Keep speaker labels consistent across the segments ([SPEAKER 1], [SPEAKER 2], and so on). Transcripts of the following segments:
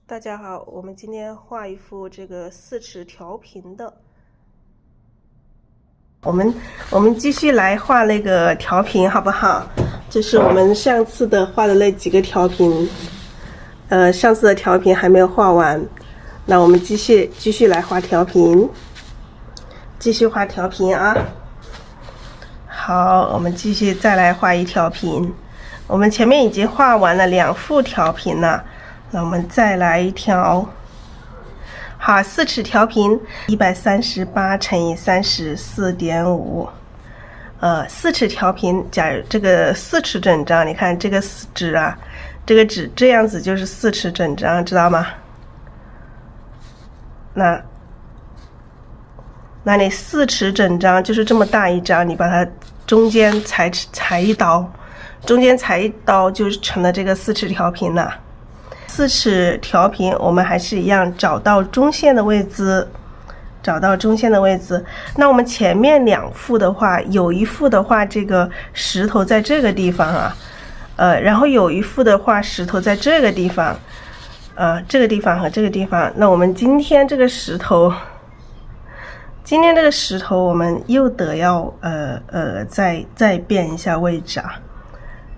[SPEAKER 1] 大家好，我们今天画一幅这个4尺调平的。我们继续来画那个调平，好不好？这是我们上次的画的那几个调平，上次的调平还没有画完，那我们继续来画调平，继续画调平啊。好，我们继续再来画一条平。我们前面已经画完了2幅调平了。那我们再来一条，好，4尺调平，138乘以34.5，4尺调平，假如这个4尺整张，你看这个纸啊，这个纸这样子就是4尺整张，知道吗？那你4尺整张就是这么大一张，你把它中间裁一刀，中间裁一刀就成了这个4尺调平了。4尺调平，我们还是一样找到中线的位置，那我们前面2幅的话，有一幅的话，这个石头在这个地方啊，然后有一幅的话，石头在这个地方，这个地方和这个地方。那我们今天这个石头，我们又得要再变一下位置啊，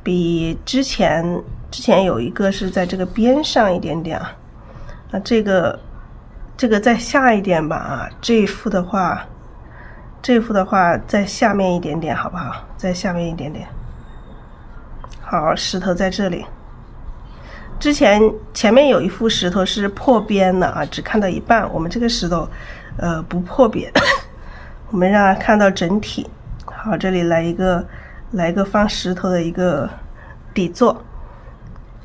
[SPEAKER 1] 比之前有一个是在这个边上一点点啊，那这个再下一点吧啊，这一幅的话在下面一点点，好不好？在下面一点点。好，石头在这里。前面有一幅石头是破边的啊，只看到一半。我们这个石头不破边，我们让它看到整体。好，这里来一个放石头的一个底座。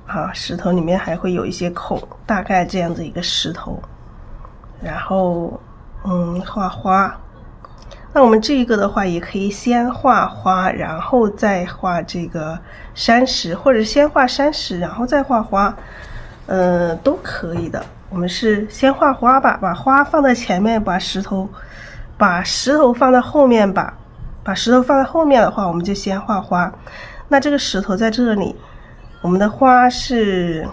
[SPEAKER 1] 好，石头里面还会有一些孔，大概这样子一个石头。然后画花。那我们这个的话也可以先画花，然后再画这个山石，或者先画山石然后再画花，都可以的。我们是先画花吧，把花放在前面，把石头放在后面吧。把石头放在后面的话，我们就先画花。那这个石头在这里，我们的花是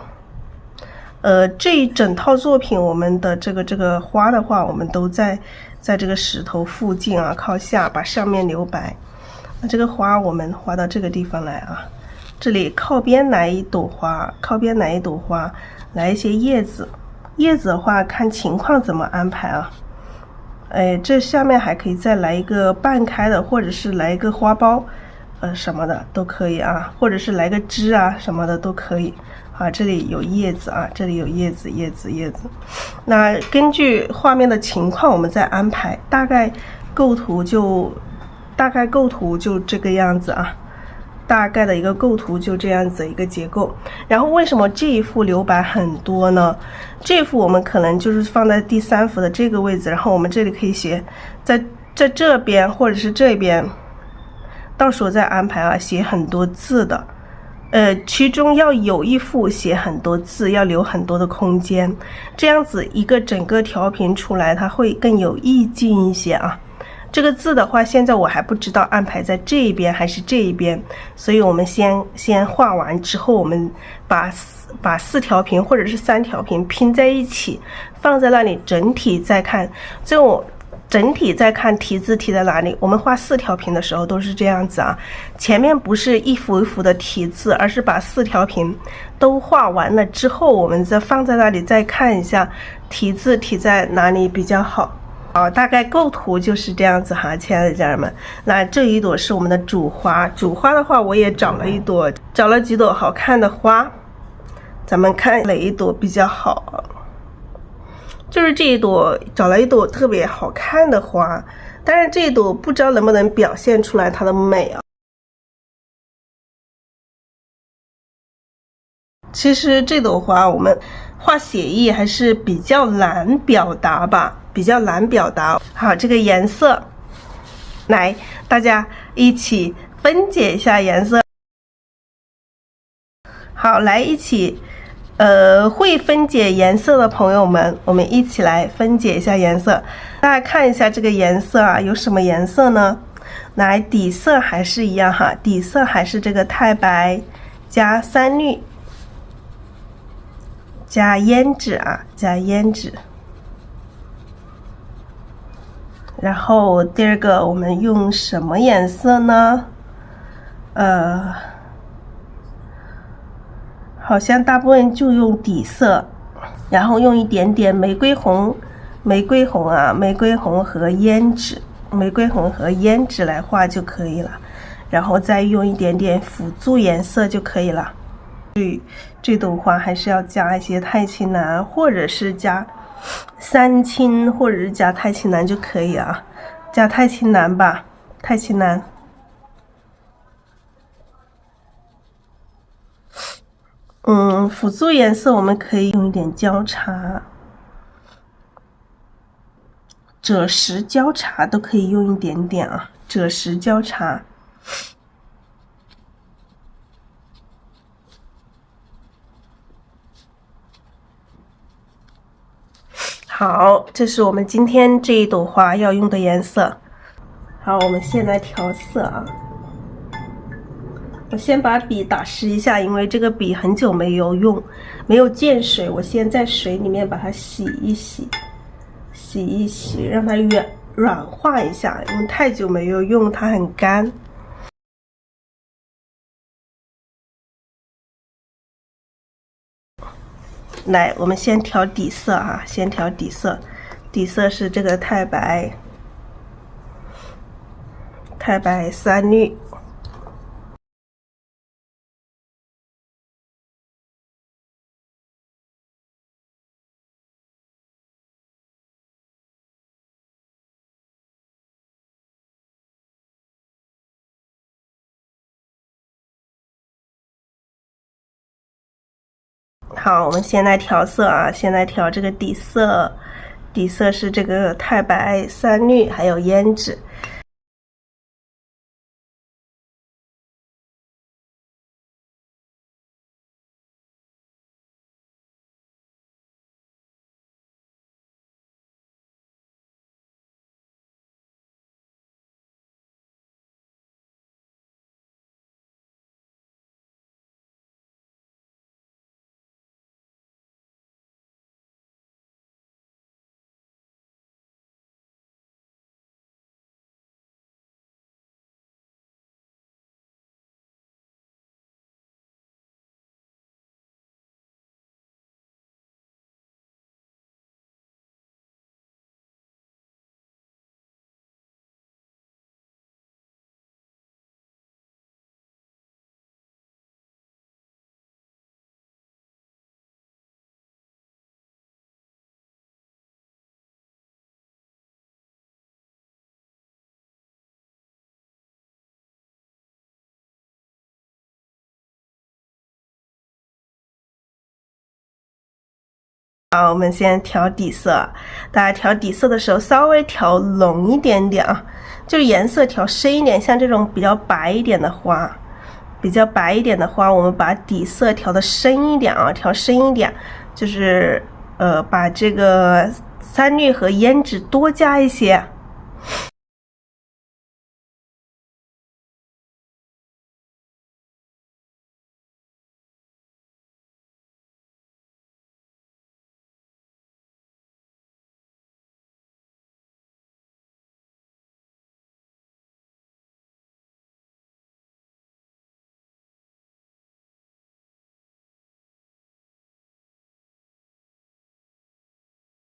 [SPEAKER 1] 这一整套作品，我们的这个花的话，我们都在这个石头附近啊，靠下，把上面留白。那这个花我们画到这个地方来啊，这里靠边来一朵花，来一些叶子。叶子的话看情况怎么安排啊。这下面还可以再来一个半开的，或者是来一个花苞什么的都可以啊，或者是来个枝啊什么的都可以。啊，这里有叶子啊，这里有叶子。那根据画面的情况，我们再安排。大概构图就这个样子啊，大概的一个构图就这样子一个结构。然后为什么这一幅留白很多呢？这幅我们可能就是放在第3幅的这个位置，然后我们这里可以写在这边或者是这边，到时候再安排啊，写很多字的。其中要有一幅写很多字，要留很多的空间，这样子一个整个调平出来，它会更有意境一些啊。这个字的话，现在我还不知道安排在这一边还是这一边，所以我们先画完之后，我们把4条平或者是3条平拼在一起，放在那里，整体再看。最后整体再看题字题在哪里。我们画4条平的时候都是这样子啊，前面不是一幅一幅的题字，而是把4条平都画完了之后，我们再放在那里再看一下题字题在哪里比较好。好，大概构图就是这样子哈，亲爱的家人们。那这一朵是我们的主花，主花的话我也找了几朵好看的花，咱们看哪一朵比较好。就是这一朵，找了一朵特别好看的花，但是这一朵不知道能不能表现出来它的美啊。其实这朵花我们画写意还是比较难表达吧，好，这个颜色，来，大家一起分解一下颜色。好，来一起。会分解颜色的朋友们，我们一起来分解一下颜色。大家看一下这个颜色啊，有什么颜色呢？来，底色还是一样哈，底色还是这个太白加3绿。加胭脂啊，加胭脂。然后第二个我们用什么颜色呢？好像大部分就用底色，然后用一点点玫瑰红啊，玫瑰红和胭脂来画就可以了，然后再用一点点辅助颜色就可以了。这朵花还是要加一些太清蓝，或者是加三青，或者是加太清蓝就可以啊，加太清蓝吧，太清蓝。辅助颜色我们可以用一点焦茶、赭石焦茶都可以用一点点啊，赭石焦茶。好，这是我们今天这一朵花要用的颜色。好，我们先来调色啊。我先把笔打湿一下，因为这个笔很久没有用，没有见水，我先在水里面把它洗一洗，让它软化一下，因为太久没有用，它很干。来，我们先调底色啊，先调底色。底色是这个太白三绿。好，我们先来调色啊，先来调这个底色。底色是这个太白、三绿还有胭脂。好，我们先调底色。大家调底色的时候，稍微调浓一点点啊，就是颜色调深一点。像这种比较白一点的花，我们把底色调的深一点啊，调深一点，就是把这个三绿和胭脂多加一些。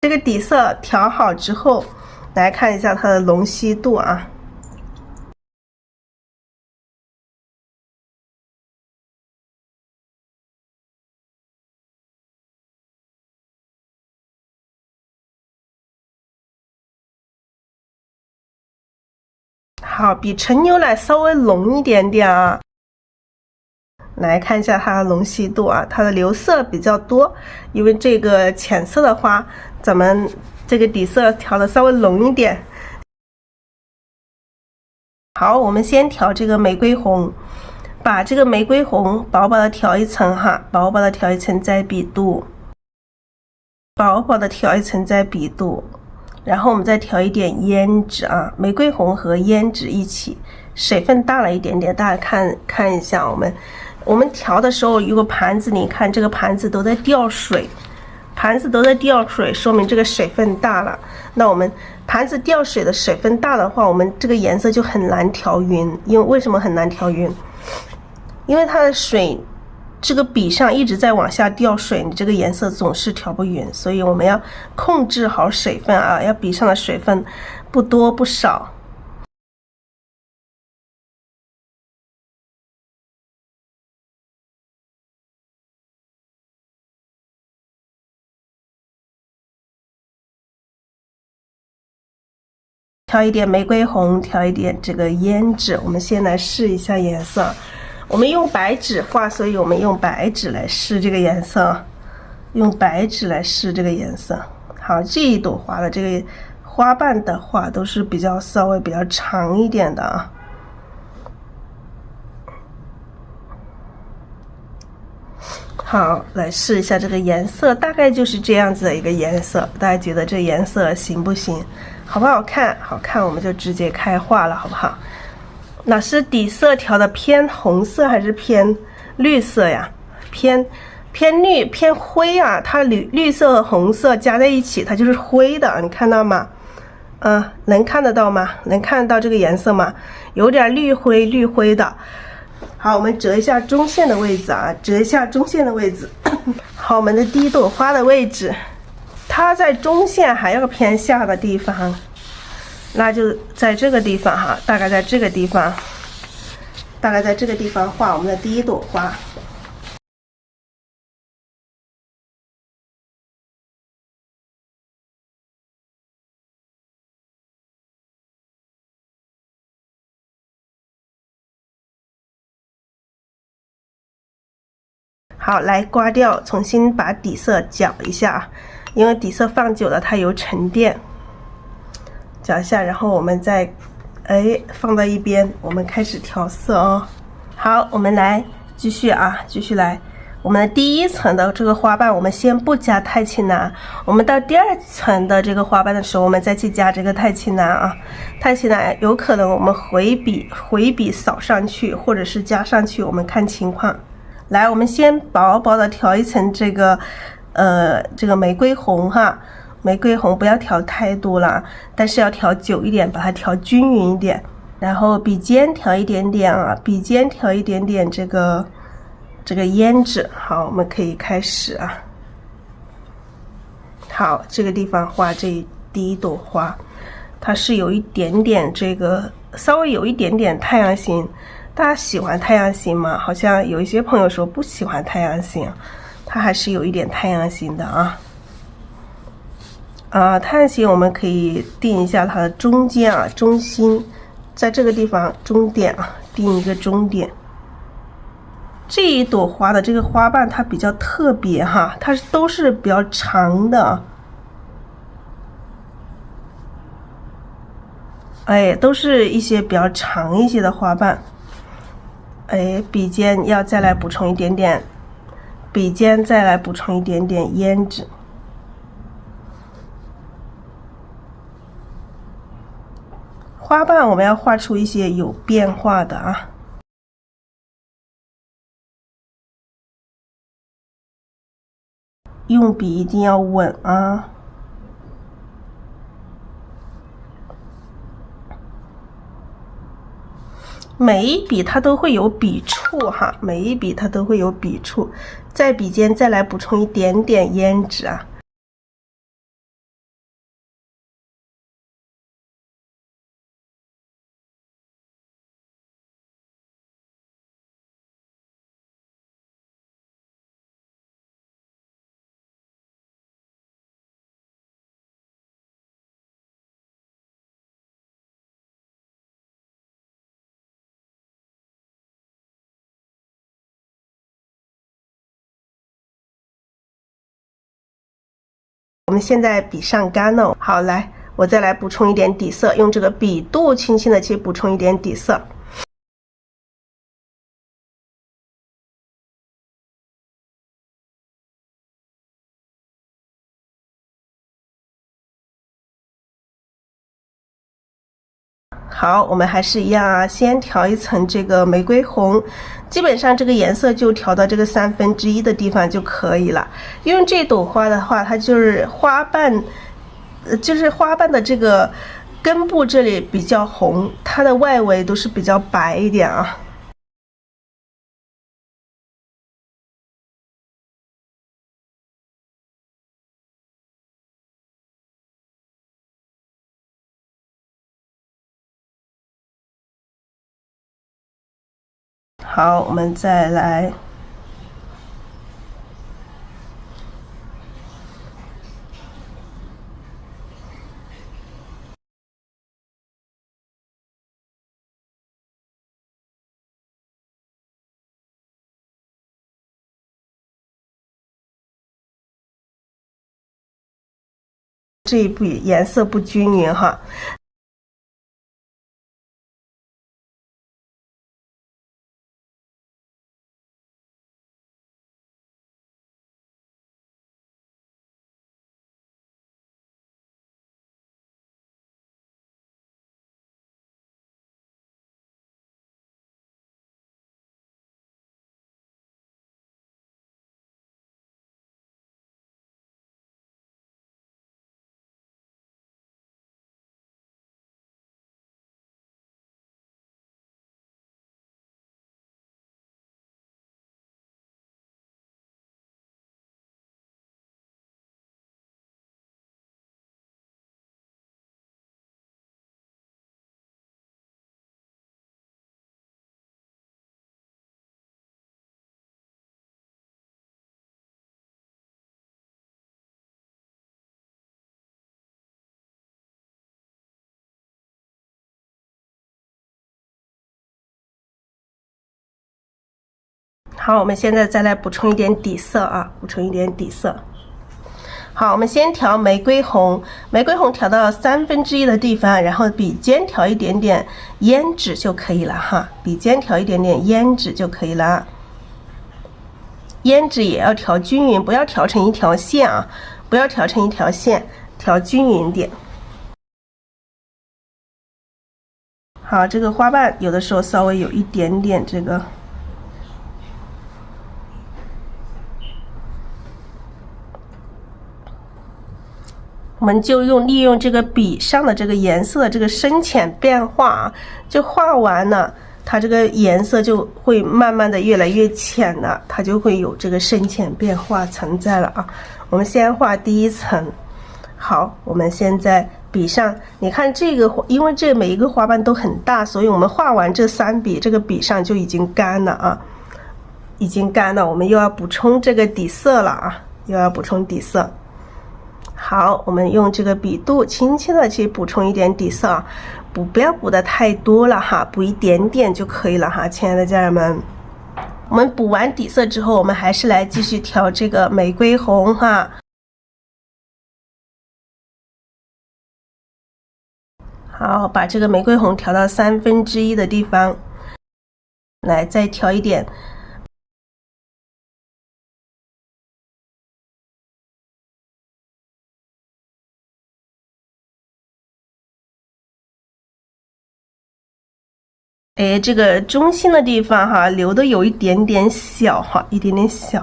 [SPEAKER 1] 这个底色调好之后，来看一下它的浓稀度啊。好，比纯牛奶稍微浓一点点啊。来看一下它的浓稀度啊，它的流色比较多，因为这个浅色的花，咱们这个底色调的稍微浓一点。好，我们先调这个玫瑰红，把这个玫瑰红薄薄的调一层哈，薄薄的调一层在笔肚，然后我们再调一点胭脂啊，玫瑰红和胭脂一起，水分大了一点点，大家看一下，我们调的时候，如果盘子你看这个盘子都在掉水，盘子都在掉水，说明这个水分大了。那我们盘子掉水的水分大的话，我们这个颜色就很难调匀。因为为什么很难调匀？因为它的水这个笔上一直在往下掉水，你这个颜色总是调不匀。所以我们要控制好水分啊，要笔上的水分不多不少。调一点玫瑰红，调一点这个胭脂。我们先来试一下颜色。我们用白纸画，所以我们用白纸来试这个颜色。用白纸来试这个颜色。好，这一朵花的这个花瓣的话，都是稍微比较长一点的啊。好，来试一下这个颜色，大概就是这样子的一个颜色。大家觉得这颜色行不行？好不好看？好看，我们就直接开画了，好不好？老师底色调的偏红色还是偏绿色呀？偏绿偏灰啊！它绿色和红色加在一起，它就是灰的，你看到吗？能看得到吗？能看得到这个颜色吗？有点绿灰的。好，我们折一下中线的位置啊，折一下中线的位置。好，我们的第一朵花的位置，它在中线还要偏下的地方，那就在这个地方哈，大概在这个地方画我们的第一朵花。好，来刮掉，重新把底色搅一下，因为底色放久了它有沉淀。搅一下，然后我们再放到一边，我们开始调色哦。好，我们来继续来。我们的第一层的这个花瓣，我们先不加太清蓝，我们到第二层的这个花瓣的时候，我们再去加这个太清蓝啊。太清蓝有可能我们回笔扫上去，或者是加上去，我们看情况。来，我们先薄薄的调一层这个玫瑰红哈，玫瑰红不要调太多了，但是要调久一点，把它调均匀一点。然后笔尖调一点点啊，笔尖调一点点这个胭脂。好，我们可以开始啊。好，这个地方画这第一朵花，它是有一点点稍微有一点点太阳形。大家喜欢太阳形吗？好像有一些朋友说不喜欢太阳形，它还是有一点太阳形的啊。太阳形我们可以定一下它的中间啊，中心，在这个地方中点啊，定一个中点。这一朵花的这个花瓣它比较特别哈，它都是比较长的，都是一些比较长一些的花瓣。笔尖要再来补充一点点，笔尖再来补充一点点胭脂。花瓣我们要画出一些有变化的啊。用笔一定要稳啊。每一笔它都会有笔触哈，每一笔它都会有笔触，在笔尖再来补充一点点胭脂啊。我们现在笔上干了，好，来，我再来补充一点底色，用这个笔肚轻轻的去补充一点底色。好，我们还是一样啊，先调一层这个玫瑰红，基本上这个颜色就调到这个1/3的地方就可以了。因为这朵花的话，它就是花瓣，花瓣的这个根部这里比较红，它的外围都是比较白一点啊。好，我们再来。这一步颜色不均匀哈。好，我们现在再来补充一点底色啊，补充一点底色。好，我们先调玫瑰红，玫瑰红调到1/3的地方，然后笔尖调一点点胭脂就可以了哈，笔尖调一点点胭脂就可以了。胭脂也要调均匀，不要调成一条线啊，不要调成一条线，调均匀点。好，这个花瓣有的时候稍微有一点点这个。我们就利用这个笔上的这个颜色的这个深浅变化啊，就画完了，它这个颜色就会慢慢的越来越浅了，它就会有这个深浅变化存在了啊。我们先画第一层。好，我们现在笔上，你看这个，因为这每一个花瓣都很大，所以我们画完这3笔，这个笔上就已经干了啊，已经干了。我们又要补充这个底色了啊，又要补充底色。好，我们用这个笔肚轻轻的去补充一点底色，不要补的太多了哈，补一点点就可以了哈，亲爱的家人们。我们补完底色之后，我们还是来继续调这个玫瑰红哈。好，把这个玫瑰红调到1/3的地方，来再调一点。哎，这个中心的地方哈，留的有一点点小哈，一点点小。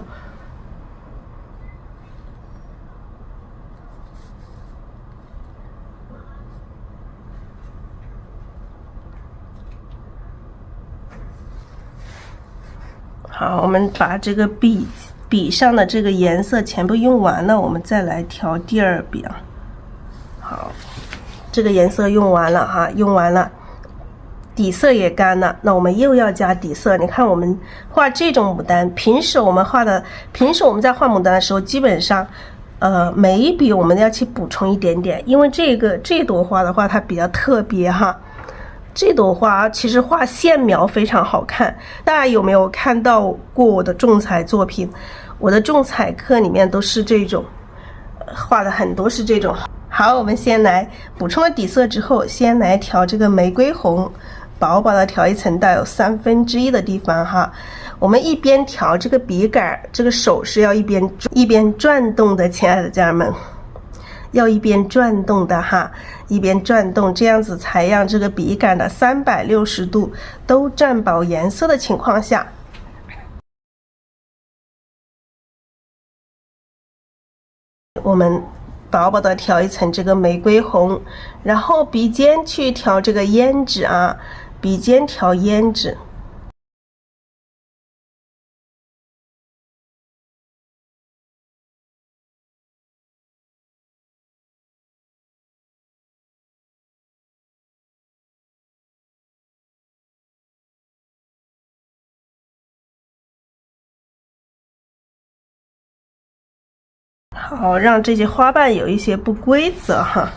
[SPEAKER 1] 好，我们把这个笔上的这个颜色全部用完了，我们再来调第2笔啊。好，这个颜色用完了哈，用完了。底色也干了，那我们又要加底色。你看我们画这种牡丹，平时我们在画牡丹的时候，基本上，每一笔我们要去补充一点点，因为这朵花的话，它比较特别哈。这朵花其实画线描非常好看，大家有没有看到过我的种彩作品？我的种彩课里面都是这种，画的很多是这种。好，我们先来补充了底色之后，先来调这个玫瑰红。薄薄的调一层到有1/3的地方哈，我们一边调这个笔杆，这个手是要一边转动的，亲爱的家人们，要一边转动的哈，一边转动，这样子才让这个笔杆的360度都占饱颜色的情况下，我们薄薄的调一层这个玫瑰红，然后笔尖去调这个胭脂啊，笔尖调胭脂。好，让这些花瓣有一些不规则哈。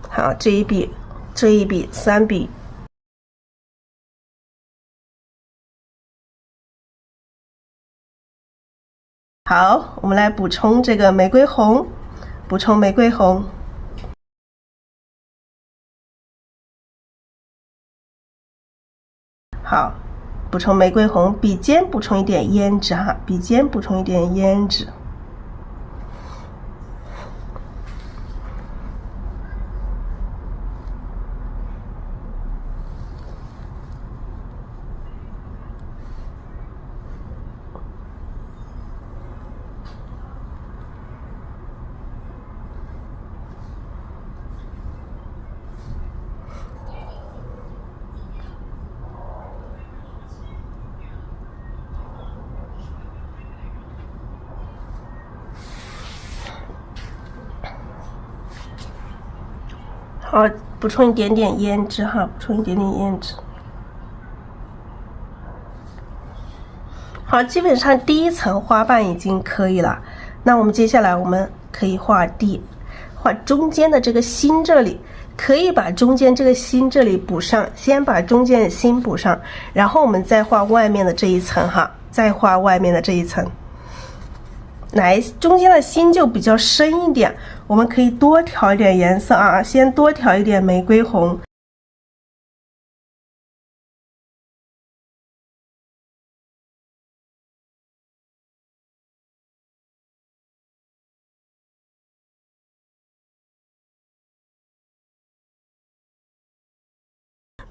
[SPEAKER 1] 好，这一笔3笔。好，我们来补充这个玫瑰红，补充玫瑰红。好，补充玫瑰红，笔尖补充一点胭脂哈，笔尖补充一点胭脂。好，补充一点点胭脂哈，补充一点点胭脂。好，基本上第一层花瓣已经可以了。那我们接下来我们可以画中间的这个心，这里可以把中间这个心这里补上，先把中间的心补上，然后我们再画外面的这一层哈，再画外面的这一层。来，中间的心就比较深一点，我们可以多调一点颜色啊，先多调一点玫瑰红。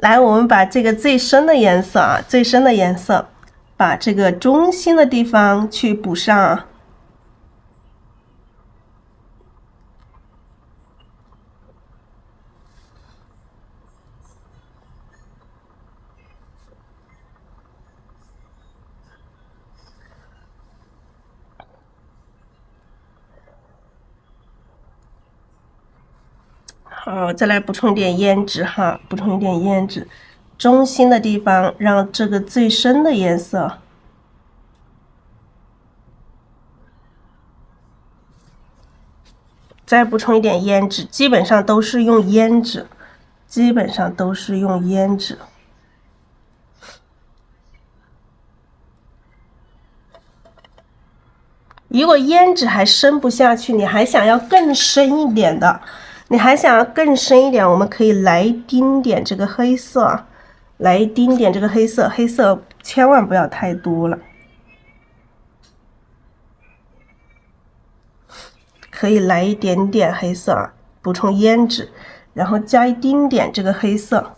[SPEAKER 1] 来，我们把这个最深的颜色啊，最深的颜色，把这个中心的地方去补上啊。好，再来补充一点胭脂哈，补充一点胭脂，中心的地方让这个最深的颜色。再补充一点胭脂，基本上都是用胭脂，基本上都是用胭脂。如果胭脂还深不下去，你还想要更深一点的，我们可以来一丁点这个黑色，来一丁点这个黑色，黑色千万不要太多了，可以来一点点黑色啊，补充胭脂，然后加一丁点这个黑色。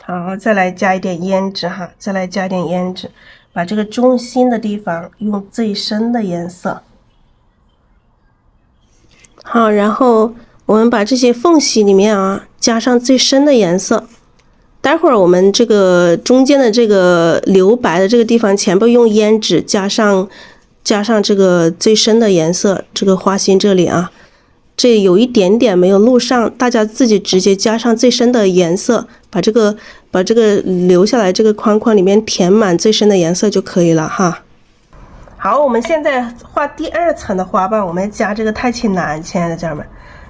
[SPEAKER 1] 好，再来加一点胭脂哈，再来加点胭脂，把这个中心的地方用最深的颜色。好，然后我们把这些缝隙里面啊加上最深的颜色。待会儿我们这个中间的这个留白的这个地方，全部用胭脂加上这个最深的颜色，这个花心这里啊。这有一点点没有录上，大家自己直接加上最深的颜色，把这个留下来这个框框里面填满最深的颜色就可以了哈。好，我们现在画第二层的花瓣，我们加这个太清蓝，亲爱的家人们，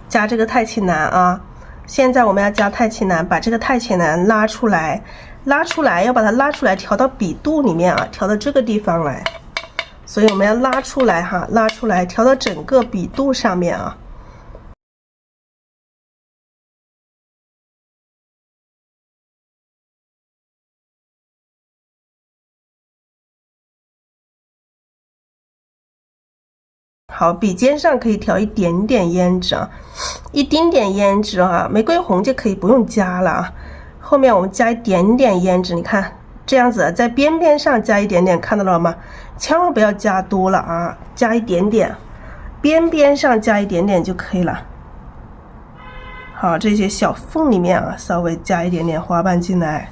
[SPEAKER 1] 加这个太清蓝啊。现在我们要加太清蓝，把这个太清蓝拉出来，要把它拉出来，调到笔肚里面啊，调到这个地方来。所以我们要拉出来哈，拉出来调到整个笔肚上面啊。好，笔尖上可以调一点点胭脂啊，一丁点胭脂啊，玫瑰红就可以不用加了啊。后面我们加一点点胭脂，你看这样子，在边边上加一点点，看到了吗？千万不要加多了啊，加一点点，边边上加一点点就可以了。好，这些小缝里面啊，稍微加一点点花瓣进来。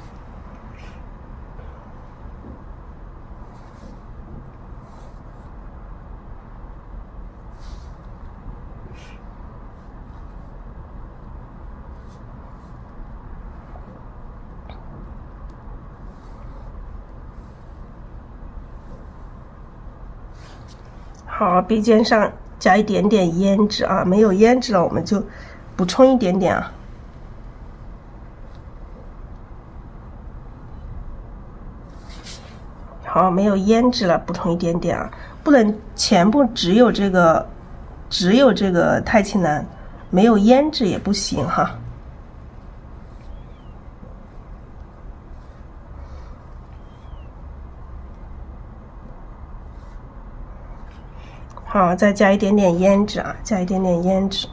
[SPEAKER 1] 好，笔尖上加一点点胭脂啊，没有胭脂了，我们就补充一点点啊。好，没有胭脂了，补充一点点啊，不能全部只有这个太清蓝，没有胭脂也不行哈。好，再加一点点胭脂啊，加一点点胭脂。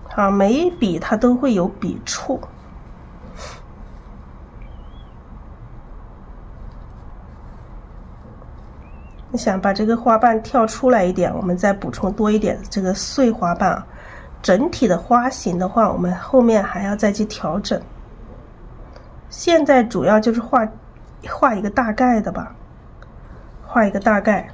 [SPEAKER 1] 好，每一笔它都会有笔触。你想把这个花瓣跳出来一点，我们再补充多一点这个碎花瓣。整体的花型的话，我们后面还要再去调整。现在主要就是画一个大概的吧，画一个大概。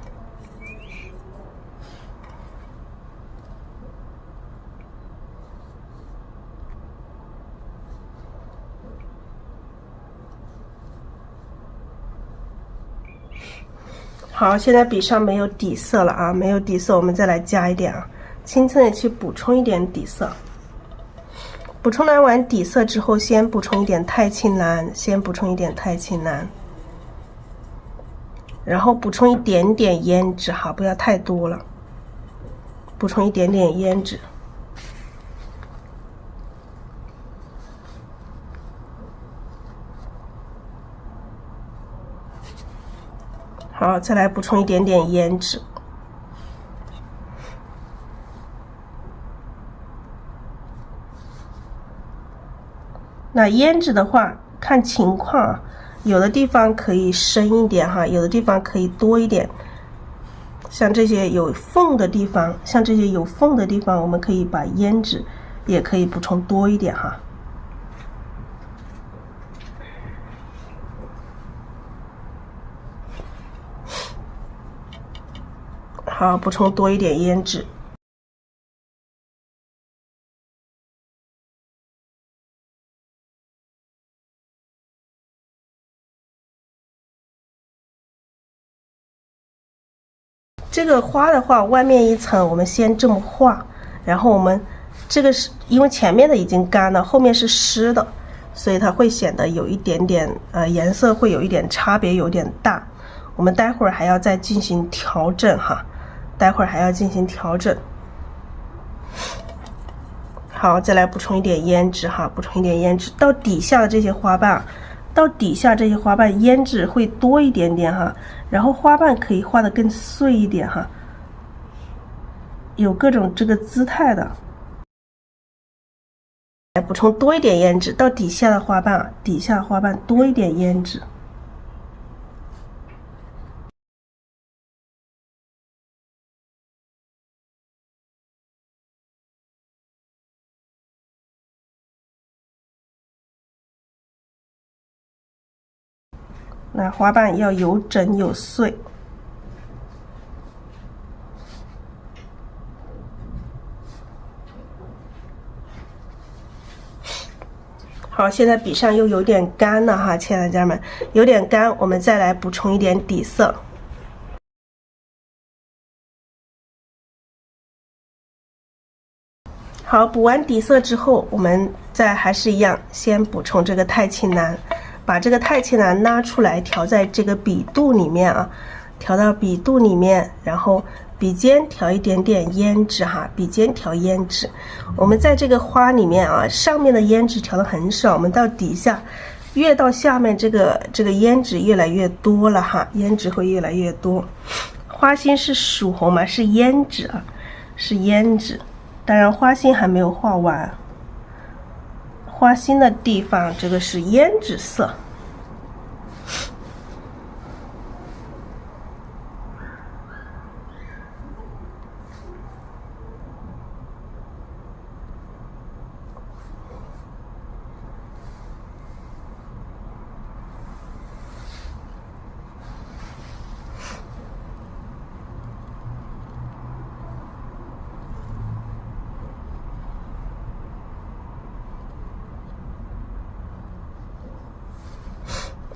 [SPEAKER 1] 好，现在笔上没有底色了啊，没有底色，我们再来加一点啊，轻轻的去补充一点底色。补充完底色之后，先补充一点太清蓝，然后补充一点点胭脂哈，不要太多了，补充一点点胭脂。好，再来补充一点点胭脂。那胭脂的话，看情况啊，有的地方可以深一点哈，有的地方可以多一点。像这些有缝的地方，我们可以把胭脂也可以补充多一点哈。好，补充多一点胭脂。这个花的话，外面一层我们先这么画，然后我们这个是因为前面的已经干了，后面是湿的，所以它会显得有一点点颜色会有一点差别，有点大。我们待会儿还要再进行调整哈。好，再来补充一点胭脂哈，到底下的这些花瓣，胭脂会多一点点哈，然后花瓣可以画得更碎一点哈，有各种这个姿态的。来补充多一点胭脂，到底下的花瓣，多一点胭脂。那花瓣要有整有碎。好，现在笔上又有点干了哈，亲爱的家人们，有点干，我们再来补充一点底色。好，补完底色之后，我们还是一样，先补充这个太清蓝，把这个太清蓝拉出来，调在这个笔肚里面啊，调到笔肚里面，然后笔尖调一点点胭脂哈，笔尖调胭脂。我们在这个花里面啊，上面的胭脂调的很少，我们到底下，越到下面这个胭脂越来越多了哈，胭脂会越来越多。花心是属红嘛，是胭脂啊，是胭脂。当然花心还没有画完，花心的地方这个是胭脂色。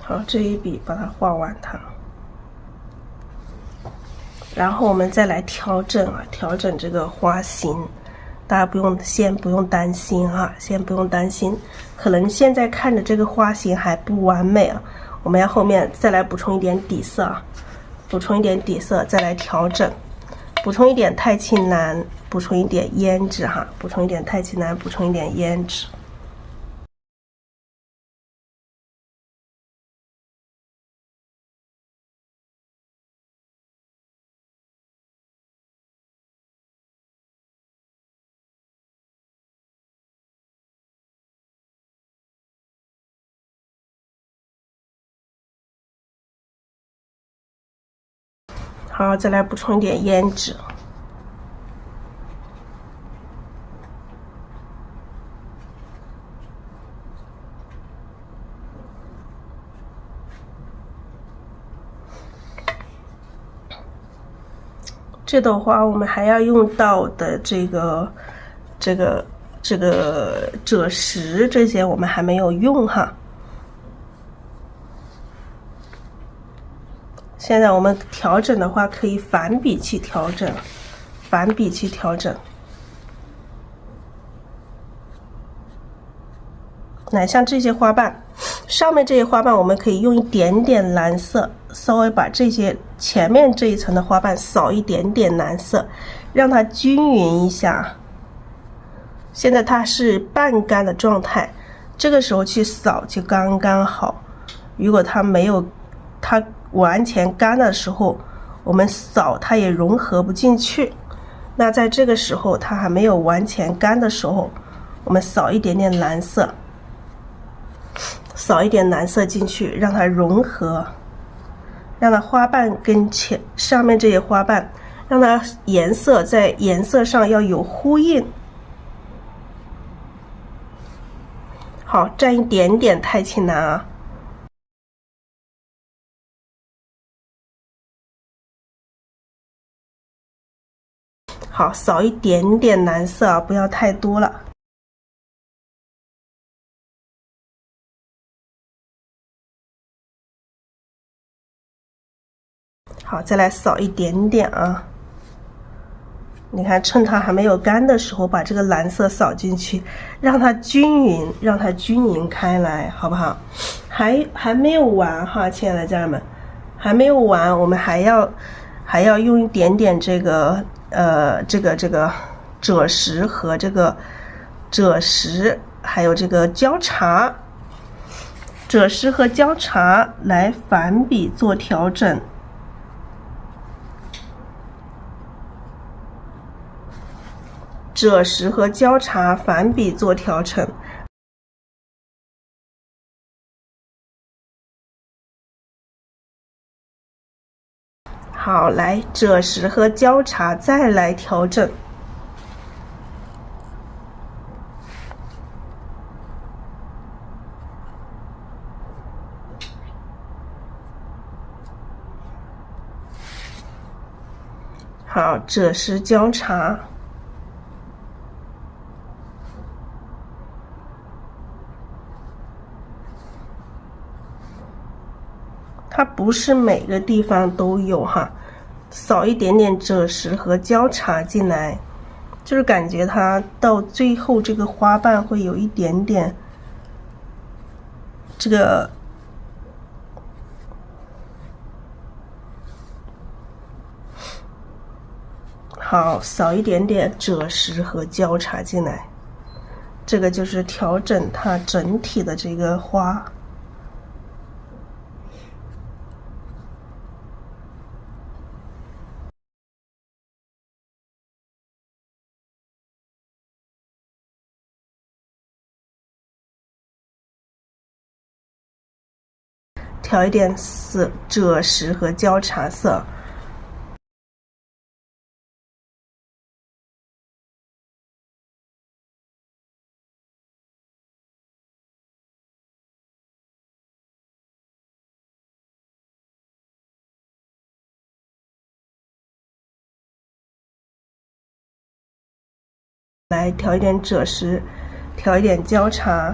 [SPEAKER 1] 好，这一笔把它画完它，然后我们再来调整啊，调整这个花型。大家先不用担心啊，先不用担心，可能现在看着这个花型还不完美啊，我们要后面再来补充一点底色啊，补充一点底色，再来调整，补充一点太清蓝，补充一点胭脂哈，补充一点太清蓝，补充一点胭脂。好，再来补充一点胭脂。这朵花我们还要用到的这个赭石，这些我们还没有用哈。现在我们调整的话，可以反笔去调整，反笔去调整。来，像这些花瓣，上面这些花瓣，我们可以用一点点蓝色，稍微把这些前面这一层的花瓣扫一点点蓝色，让它均匀一下。现在它是半干的状态，这个时候去扫就刚刚好。如果它没有它完全干的时候，我们扫它也融合不进去。那在这个时候它还没有完全干的时候，我们扫一点点蓝色，扫一点蓝色进去，让它融合，让它花瓣跟上面这些花瓣，让它颜色在颜色上要有呼应。好，蘸一点点太清蓝啊。好，扫一点点蓝色啊，不要太多了。好，再来扫一点点啊。你看，趁它还没有干的时候，把这个蓝色扫进去，让它均匀，让它均匀开来，好不好？还没有完哈，亲爱的家人们，还没有完，我们还要用一点点这个赭石和赭石，还有这个焦茶，赭石和焦茶来反笔做调整。赭石和焦茶反笔做调整。好，来赭石和焦茶再来调整。好，赭石焦茶。它不是每个地方都有哈，扫一点点赭石和焦茶进来，就是感觉它到最后这个花瓣会有一点点这个好，少一点点赭石和交叉进来，这个就是调整它整体的这个花。调一点赭石和交叉色。来调一点赭石，调一点交叉。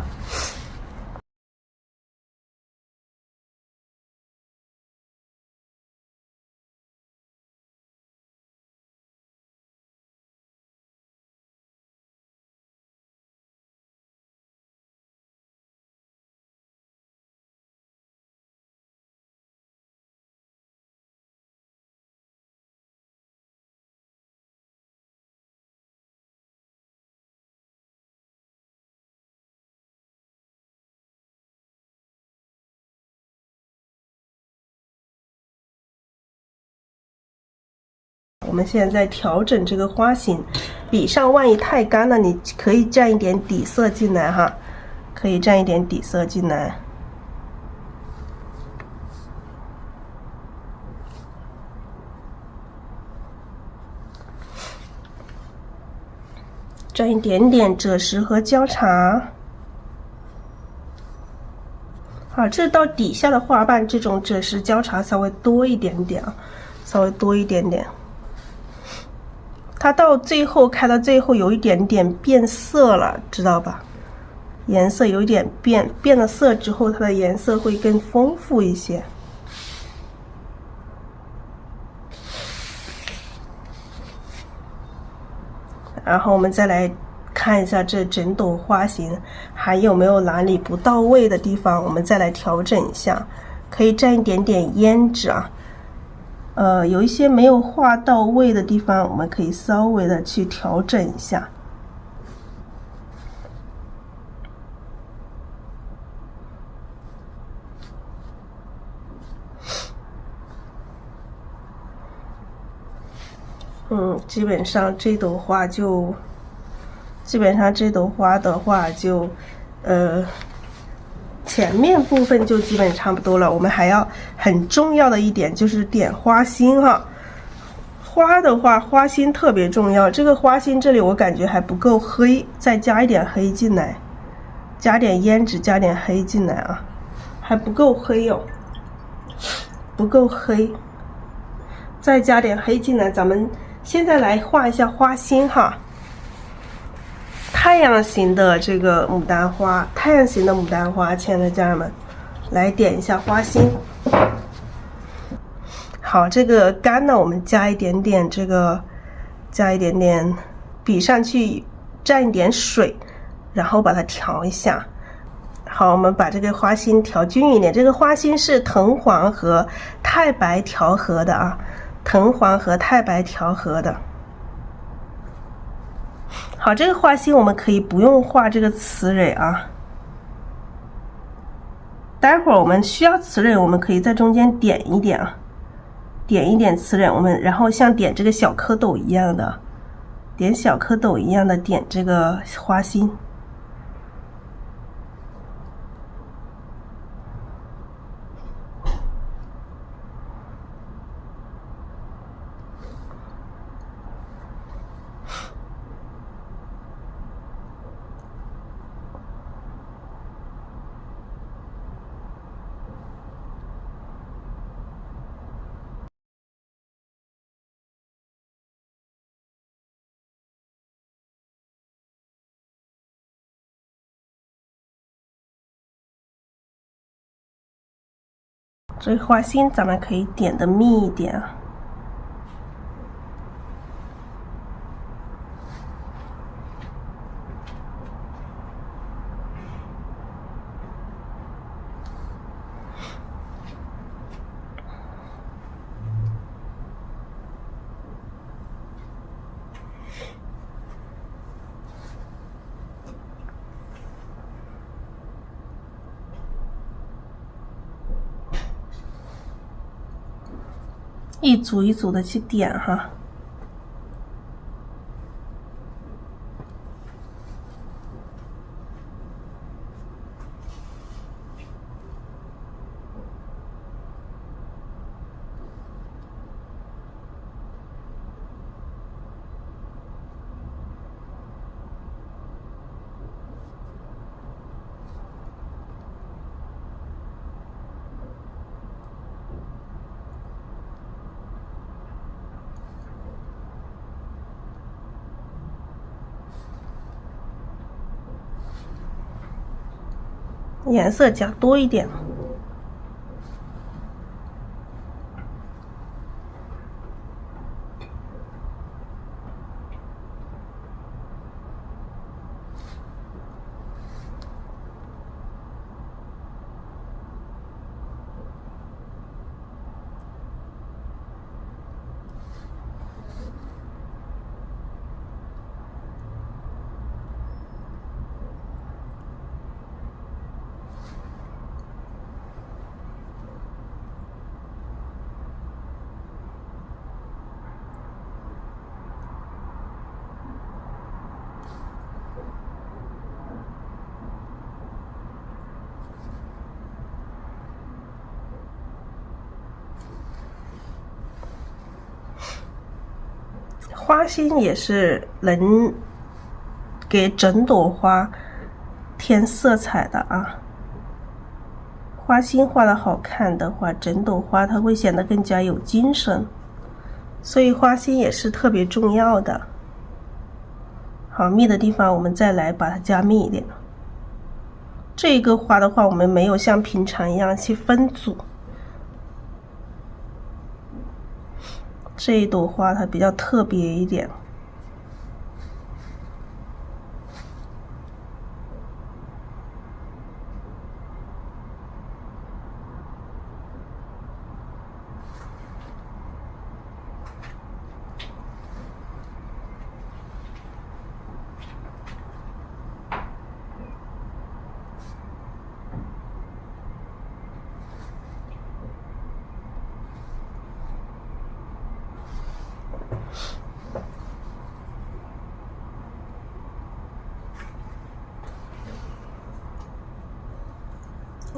[SPEAKER 1] 我们现在在调整这个花型，笔上万一太干了，你可以蘸一点底色进来哈，可以蘸一点底色进来。蘸一点点赭石和交叉。好，这到底下的花瓣，这种赭石交叉稍微多一点点啊，稍微多一点点。它到最后开到最后有一点点变色了，知道吧？颜色有一点变了色之后，它的颜色会更丰富一些。然后我们再来看一下这整朵花型还有没有哪里不到位的地方，我们再来调整一下。可以蘸一点点胭脂啊。有一些没有画到位的地方，我们可以稍微的去调整一下。基本上这朵花的话就，前面部分就基本差不多了。我们还要很重要的一点就是点花心哈。花的话，花心特别重要。这个花心这里我感觉还不够黑，再加一点黑进来，加点胭脂，加点黑进来啊，还不够黑哦，不够黑，再加点黑进来。咱们现在来画一下花心哈。太阳型的这个牡丹花，太阳型的牡丹花，亲爱的家人们，来点一下花心。好，这个干呢，我们加一点点笔上去蘸一点水，然后把它调一下。好，我们把这个花心调均匀一点。这个花心是藤黄和太白调和的啊，藤黄和太白调和的。好，这个花心我们可以不用画这个雌蕊啊。待会儿我们需要雌蕊，我们可以在中间点一点啊，点一点雌蕊。我们然后像点这个小蝌蚪一样的，点这个花心。这花心咱们可以点的密一点啊。一组一组的去点哈。颜色加多一点。花心也是能给整朵花添色彩的啊。花心画的好看的话，整朵花它会显得更加有精神，所以花心也是特别重要的。好，密的地方我们再来把它加密一点。这一个花的话，我们没有像平常一样去分组。这一朵花它比较特别一点。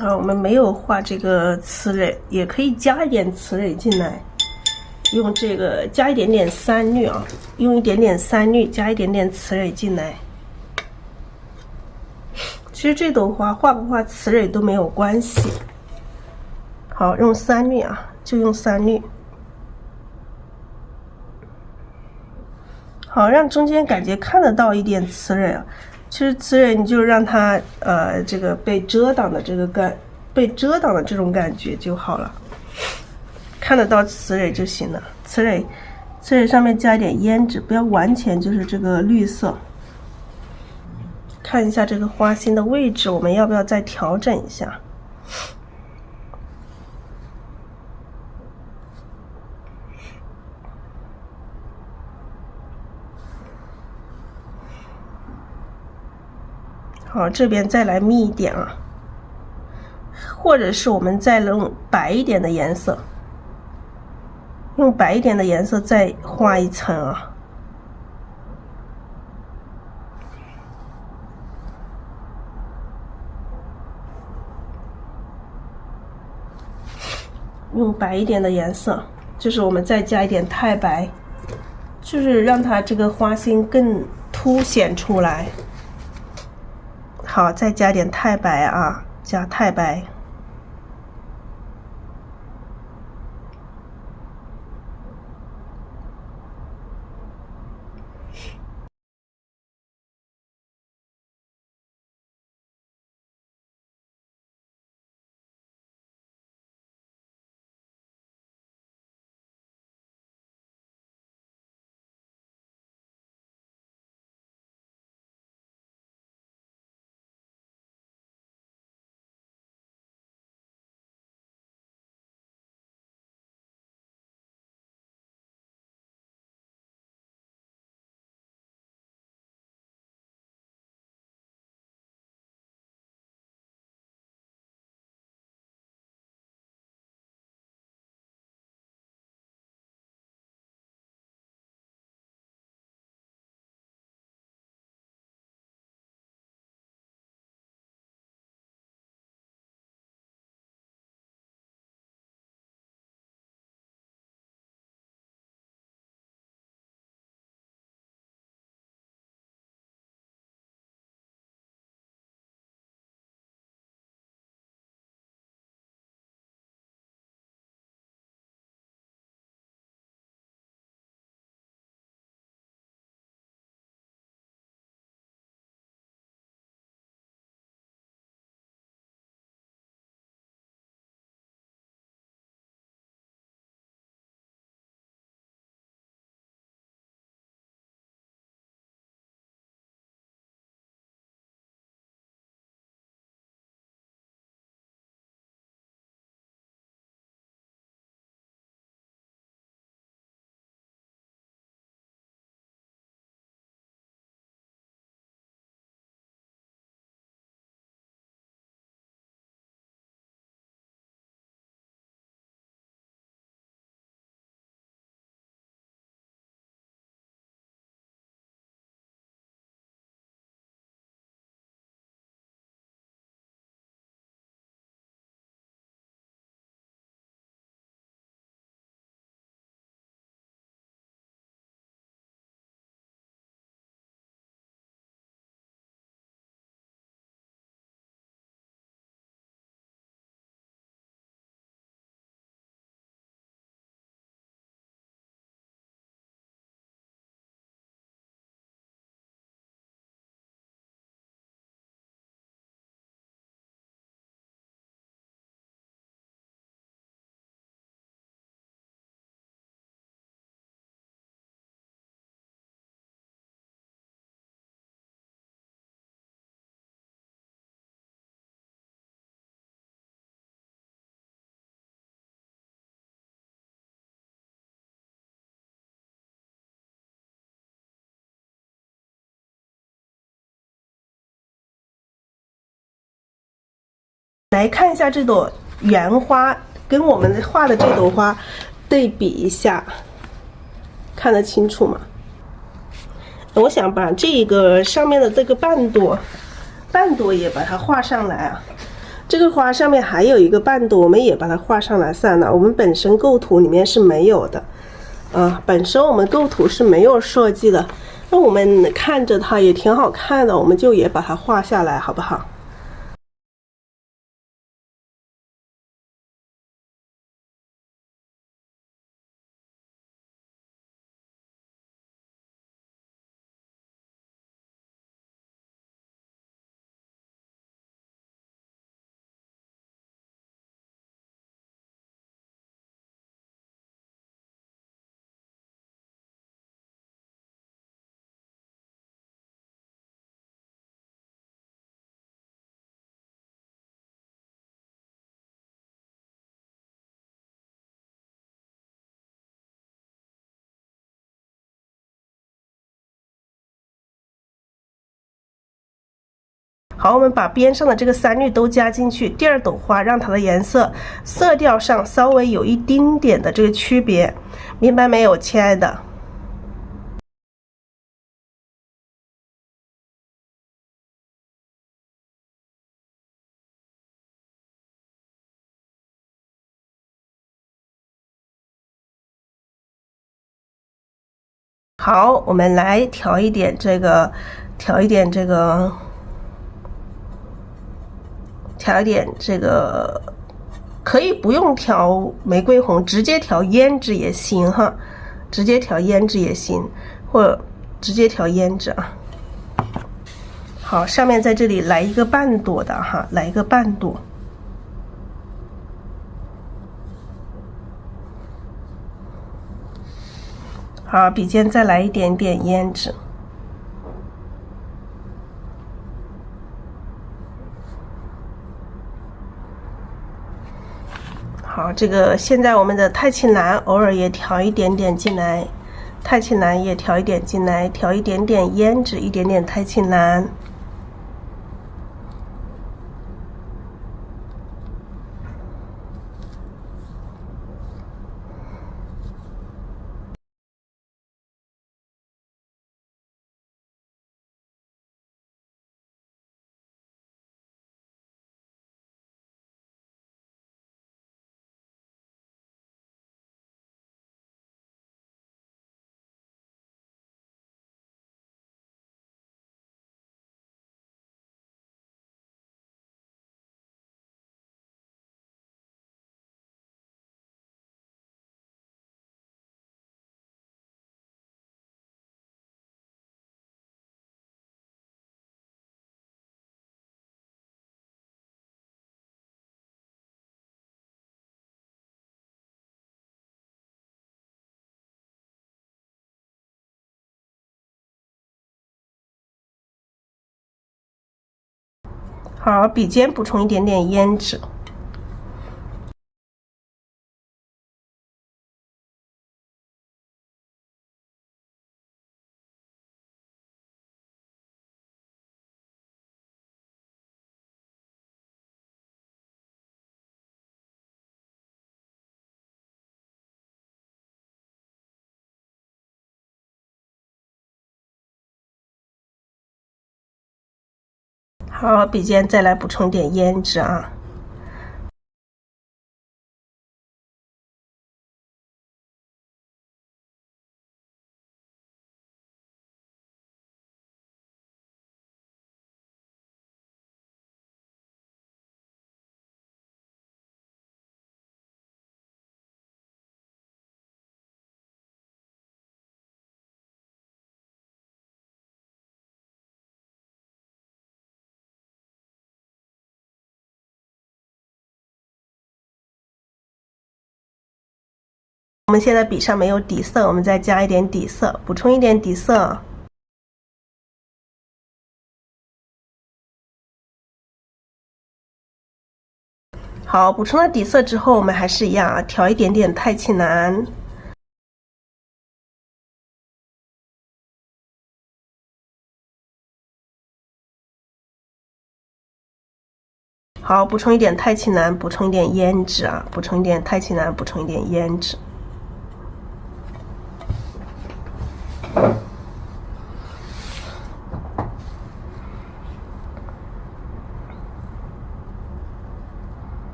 [SPEAKER 1] 啊，我们没有画这个雌蕊，也可以加一点雌蕊进来，用这个加一点点三绿啊，用一点点三绿，加一点点雌蕊进来。其实这朵花画不画雌蕊都没有关系。好，用三绿啊，就用三绿。好，让中间感觉看得到一点雌蕊啊。其实雌蕊你就让它这个被遮挡的被遮挡的这种感觉就好了，看得到雌蕊就行了。雌蕊上面加一点胭脂，不要完全就是这个绿色。看一下这个花心的位置，我们要不要再调整一下？好，这边再来密一点啊，或者是我们再用白一点的颜色，用白一点的颜色再画一层啊。用白一点的颜色，就是我们再加一点太白，就是让它这个花心更凸显出来。好，再加点太白啊，加太白。来看一下这朵圆花，跟我们画的这朵花对比一下，看得清楚吗？我想把这个上面的这个半朵也把它画上来啊。这个花上面还有一个半朵，我们也把它画上来算了。我们本身构图里面是没有的，本身我们构图是没有设计的。那我们看着它也挺好看的，我们就也把它画下来，好不好？好，我们把边上的这个3绿都加进去。第2朵花让它的颜色色调上稍微有一丁点的这个区别，明白没有，亲爱的？好，我们来调一点这个，可以不用调玫瑰红，直接调胭脂也行哈，直接调胭脂也行，或者直接调胭脂啊。好，上面在这里来一个半朵的哈，来一个半朵。好，笔尖再来一点点胭脂。好，这个现在我们的太清蓝偶尔也调一点点进来，太清蓝也调一点进来，调一点点胭脂，一点点太清蓝。好，笔尖补充一点点胭脂。好，笔尖再来补充点胭脂啊。我们现在笔上没有底色，我们再加一点底色，补充一点底色。好，补充了底色之后，我们还是一样啊，调一点点太清蓝。好，补充一点太极蓝，补充一点胭脂啊，补充一点太极蓝，补充一点胭脂。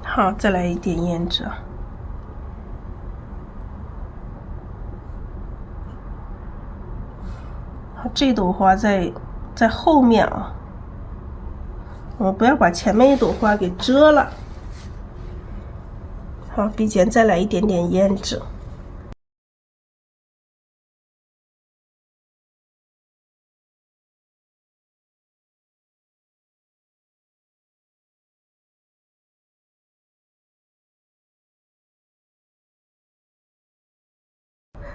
[SPEAKER 1] 好，再来一点胭脂啊。好，这朵花在后面啊，我们不要把前面一朵花给遮了。好，鼻尖再来一点点胭脂。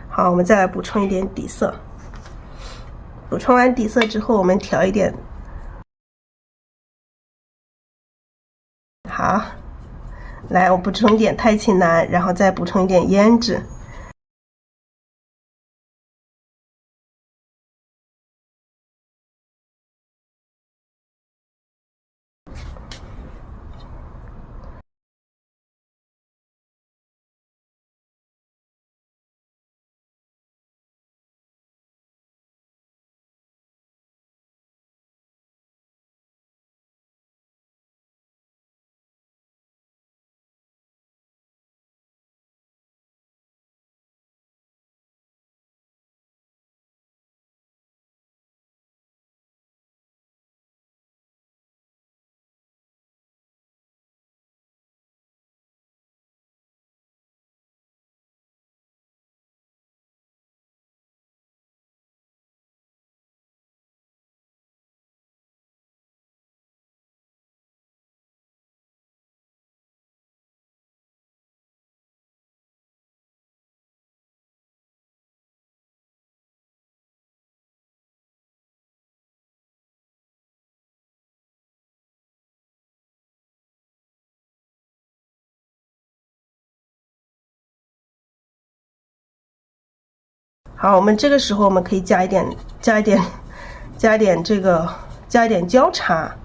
[SPEAKER 1] 好，我们再来补充一点底色。补充完底色之后，我们调一点。好，来，我补充一点太极蓝，然后再补充一点胭脂。好，我们这个时候我们可以加一点焦茶。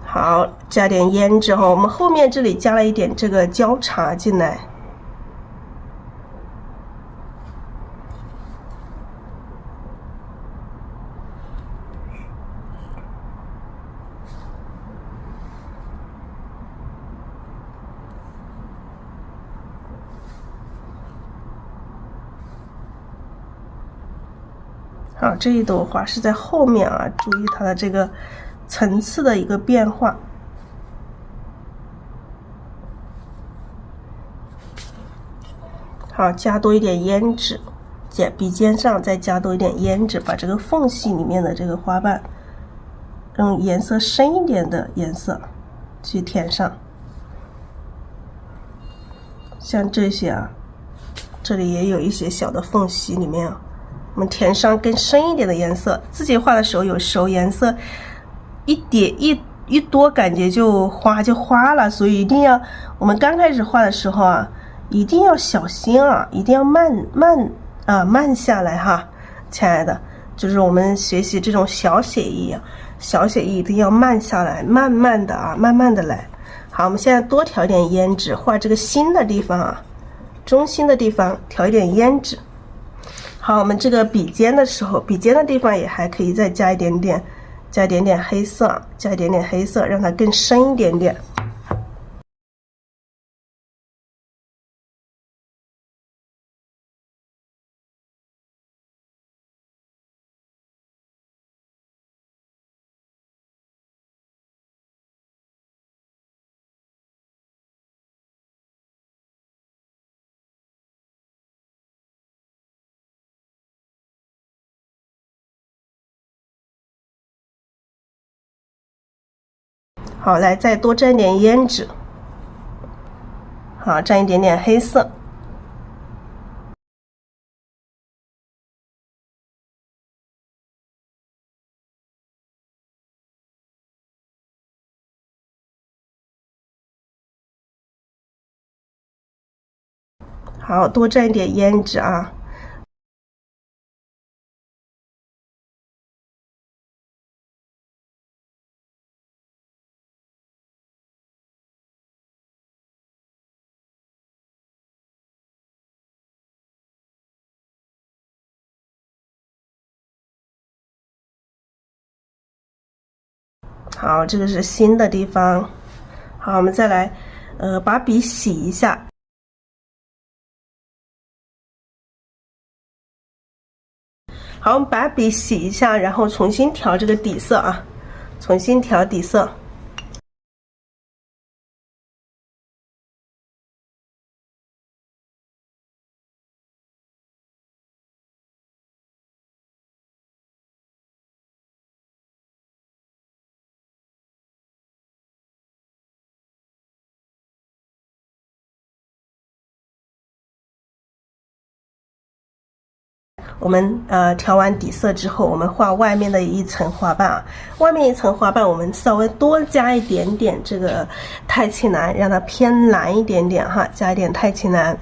[SPEAKER 1] 好，加点胭脂哈，我们后面这里加了一点这个焦茶进来。好，这一朵花是在后面啊，注意它的这个层次的一个变化。好，加多一点胭脂，鼻尖上再加多一点胭脂，把这个缝隙里面的这个花瓣用颜色深一点的颜色去填上。像这些啊，这里也有一些小的缝隙，里面啊，我们填上更深一点的颜色。自己画的时候，有时候颜色一多，感觉就花了，所以一定要我们刚开始画的时候啊，一定要小心啊，一定要慢下来哈，亲爱的，就是我们学习这种小写意啊，小写意一定要慢下来，慢慢的啊，慢慢的来。好，我们现在多调一点胭脂，画这个心的地方啊，中心的地方调一点胭脂。好，我们这个笔尖的时候，笔尖的地方也还可以再加一点点加一点点黑色，加一点点黑色，让它更深一点点。好，来再多蘸点胭脂。好，蘸一点点黑色。好，多蘸一点胭脂啊。好，这个是新的地方。好，我们再来，把笔洗一下。好，我们把笔洗一下，然后重新调这个底色啊，重新调底色。我们调完底色之后，我们画外面的一层花瓣啊。外面一层花瓣，我们稍微多加一点点这个太清蓝，让它偏蓝一点点哈，加一点太清蓝。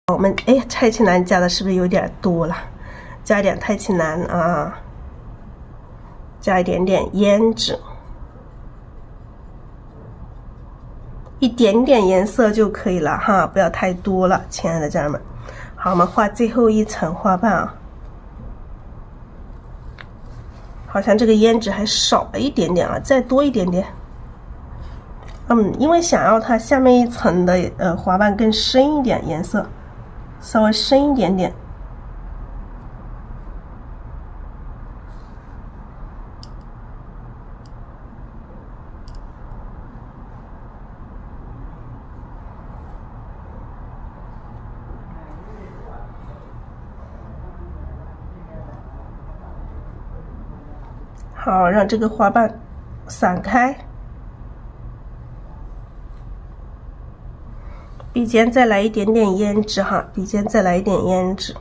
[SPEAKER 1] 我们太清蓝加的是不是有点多了？加一点太清蓝啊，加一点点胭脂。一点点颜色就可以了哈，不要太多了，亲爱的家人们。好，我们画最后一层花瓣啊。好像这个胭脂还少了一点点啊，再多一点点。因为想要它下面一层的花瓣更深一点，颜色稍微深一点点。好，让这个花瓣散开。笔尖再来一点点胭脂哈，笔尖再来一点胭脂。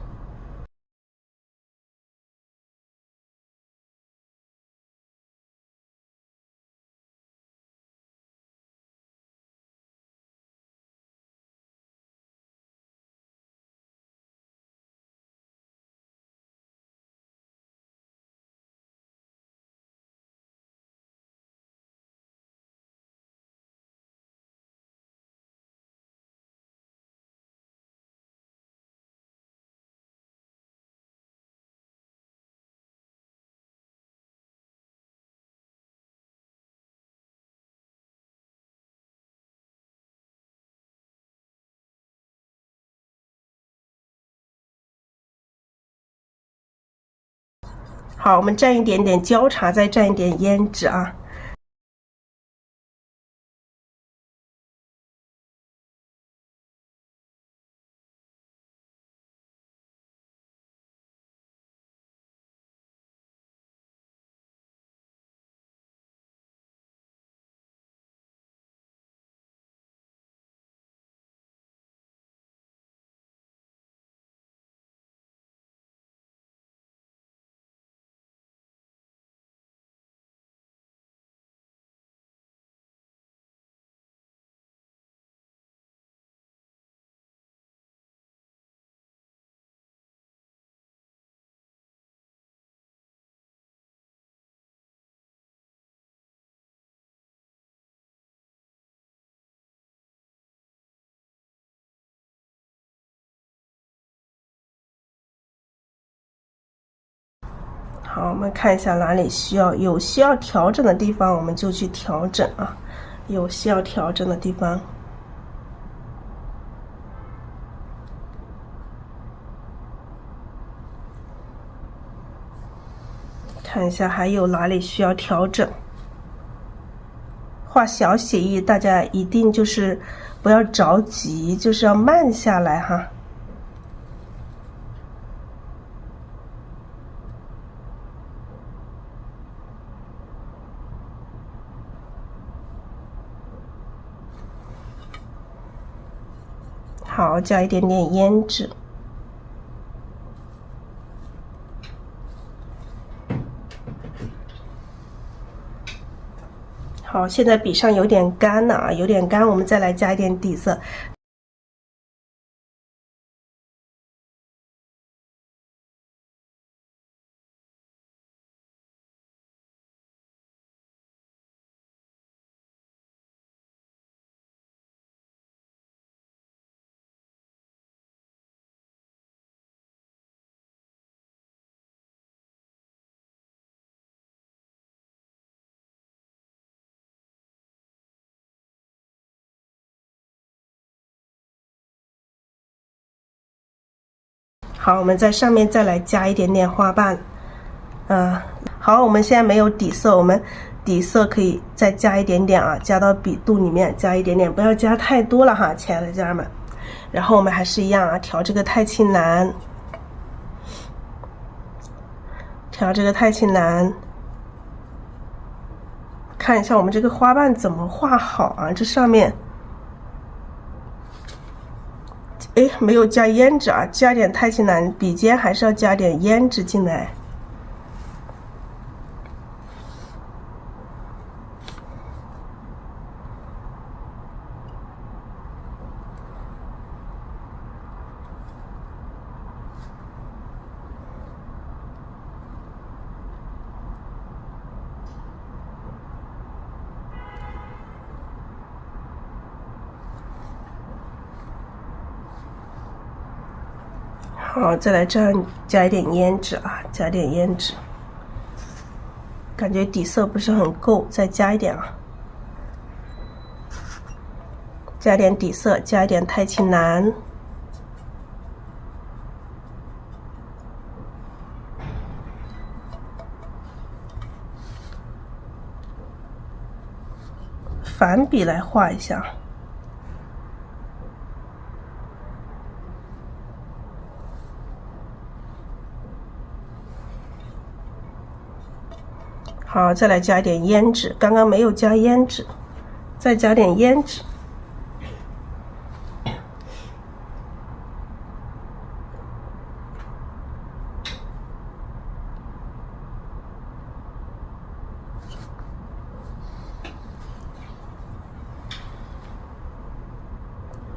[SPEAKER 1] 好，我们蘸一点点焦茶，再蘸一点胭脂啊。好，我们看一下哪里有需要调整的地方，我们就去调整啊。有需要调整的地方，看一下还有哪里需要调整。画小写意，大家一定就是不要着急，就是要慢下来哈。好，加一点点胭脂。好，现在笔上有点干了啊，有点干，我们再来加一点底色。好，我们在上面再来加一点点花瓣。好，我们现在没有底色，我们底色可以再加一点点啊，加到笔肚里面，加一点点，不要加太多了哈，亲爱的家人们。然后我们还是一样啊，调这个太清蓝，调这个太清蓝。看一下我们这个花瓣怎么画好啊？这上面。没有加胭脂啊，加点太清蓝，笔尖还是要加点胭脂进来。好，再来这样加一点胭脂啊，加点胭脂，感觉底色不是很够，再加一点啊，加点底色，加一点太清蓝，反笔来画一下。好，再来加一点胭脂，刚刚没有加胭脂，再加点胭脂。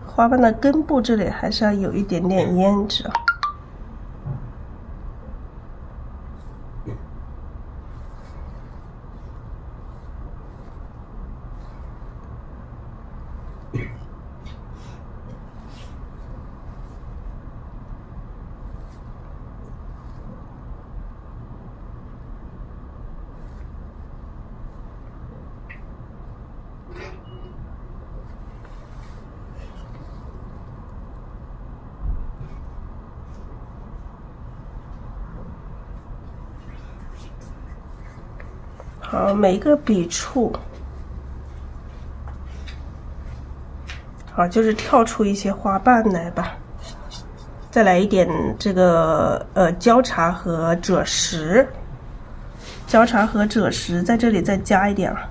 [SPEAKER 1] 花瓣的根部这里还是要有一点点胭脂。好，每个笔触，好，就是跳出一些花瓣来吧。再来一点这个交叉和赭石，交叉和赭石在这里再加一点啊。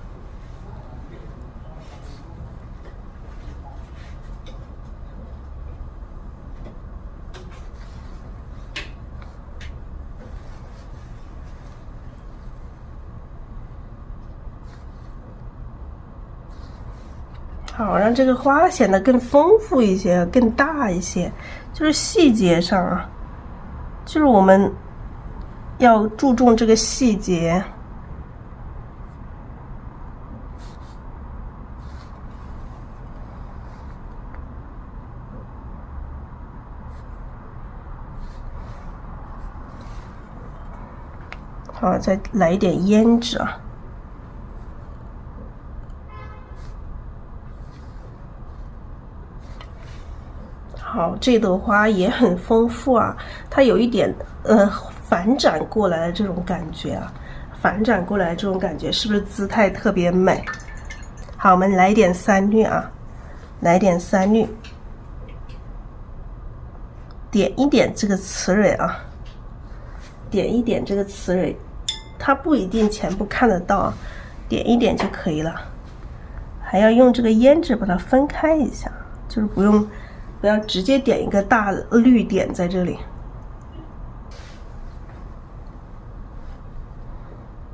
[SPEAKER 1] 好，让这个花显得更丰富一些，更大一些。就是细节上啊，就是我们要注重这个细节。好，再来一点胭脂啊。好，这朵花也很丰富啊，它有一点反转过来的这种感觉啊，反转过来这种感觉是不是姿态特别美？好，我们来一点三绿啊，来一点三绿，点一点这个雌蕊啊，点一点这个雌蕊，它不一定全部看得到，点一点就可以了。还要用这个胭脂把它分开一下，就是不要直接点一个大绿点在这里。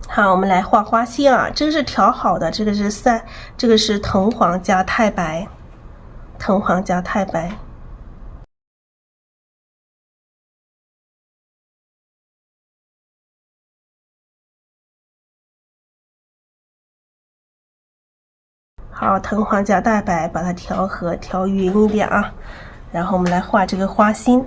[SPEAKER 1] 好，我们来画花心啊，这个是调好的，这个是藤黄加太白，藤黄加太白。好，藤黄加太白，把它调和调匀一点啊。然后我们来画这个花心。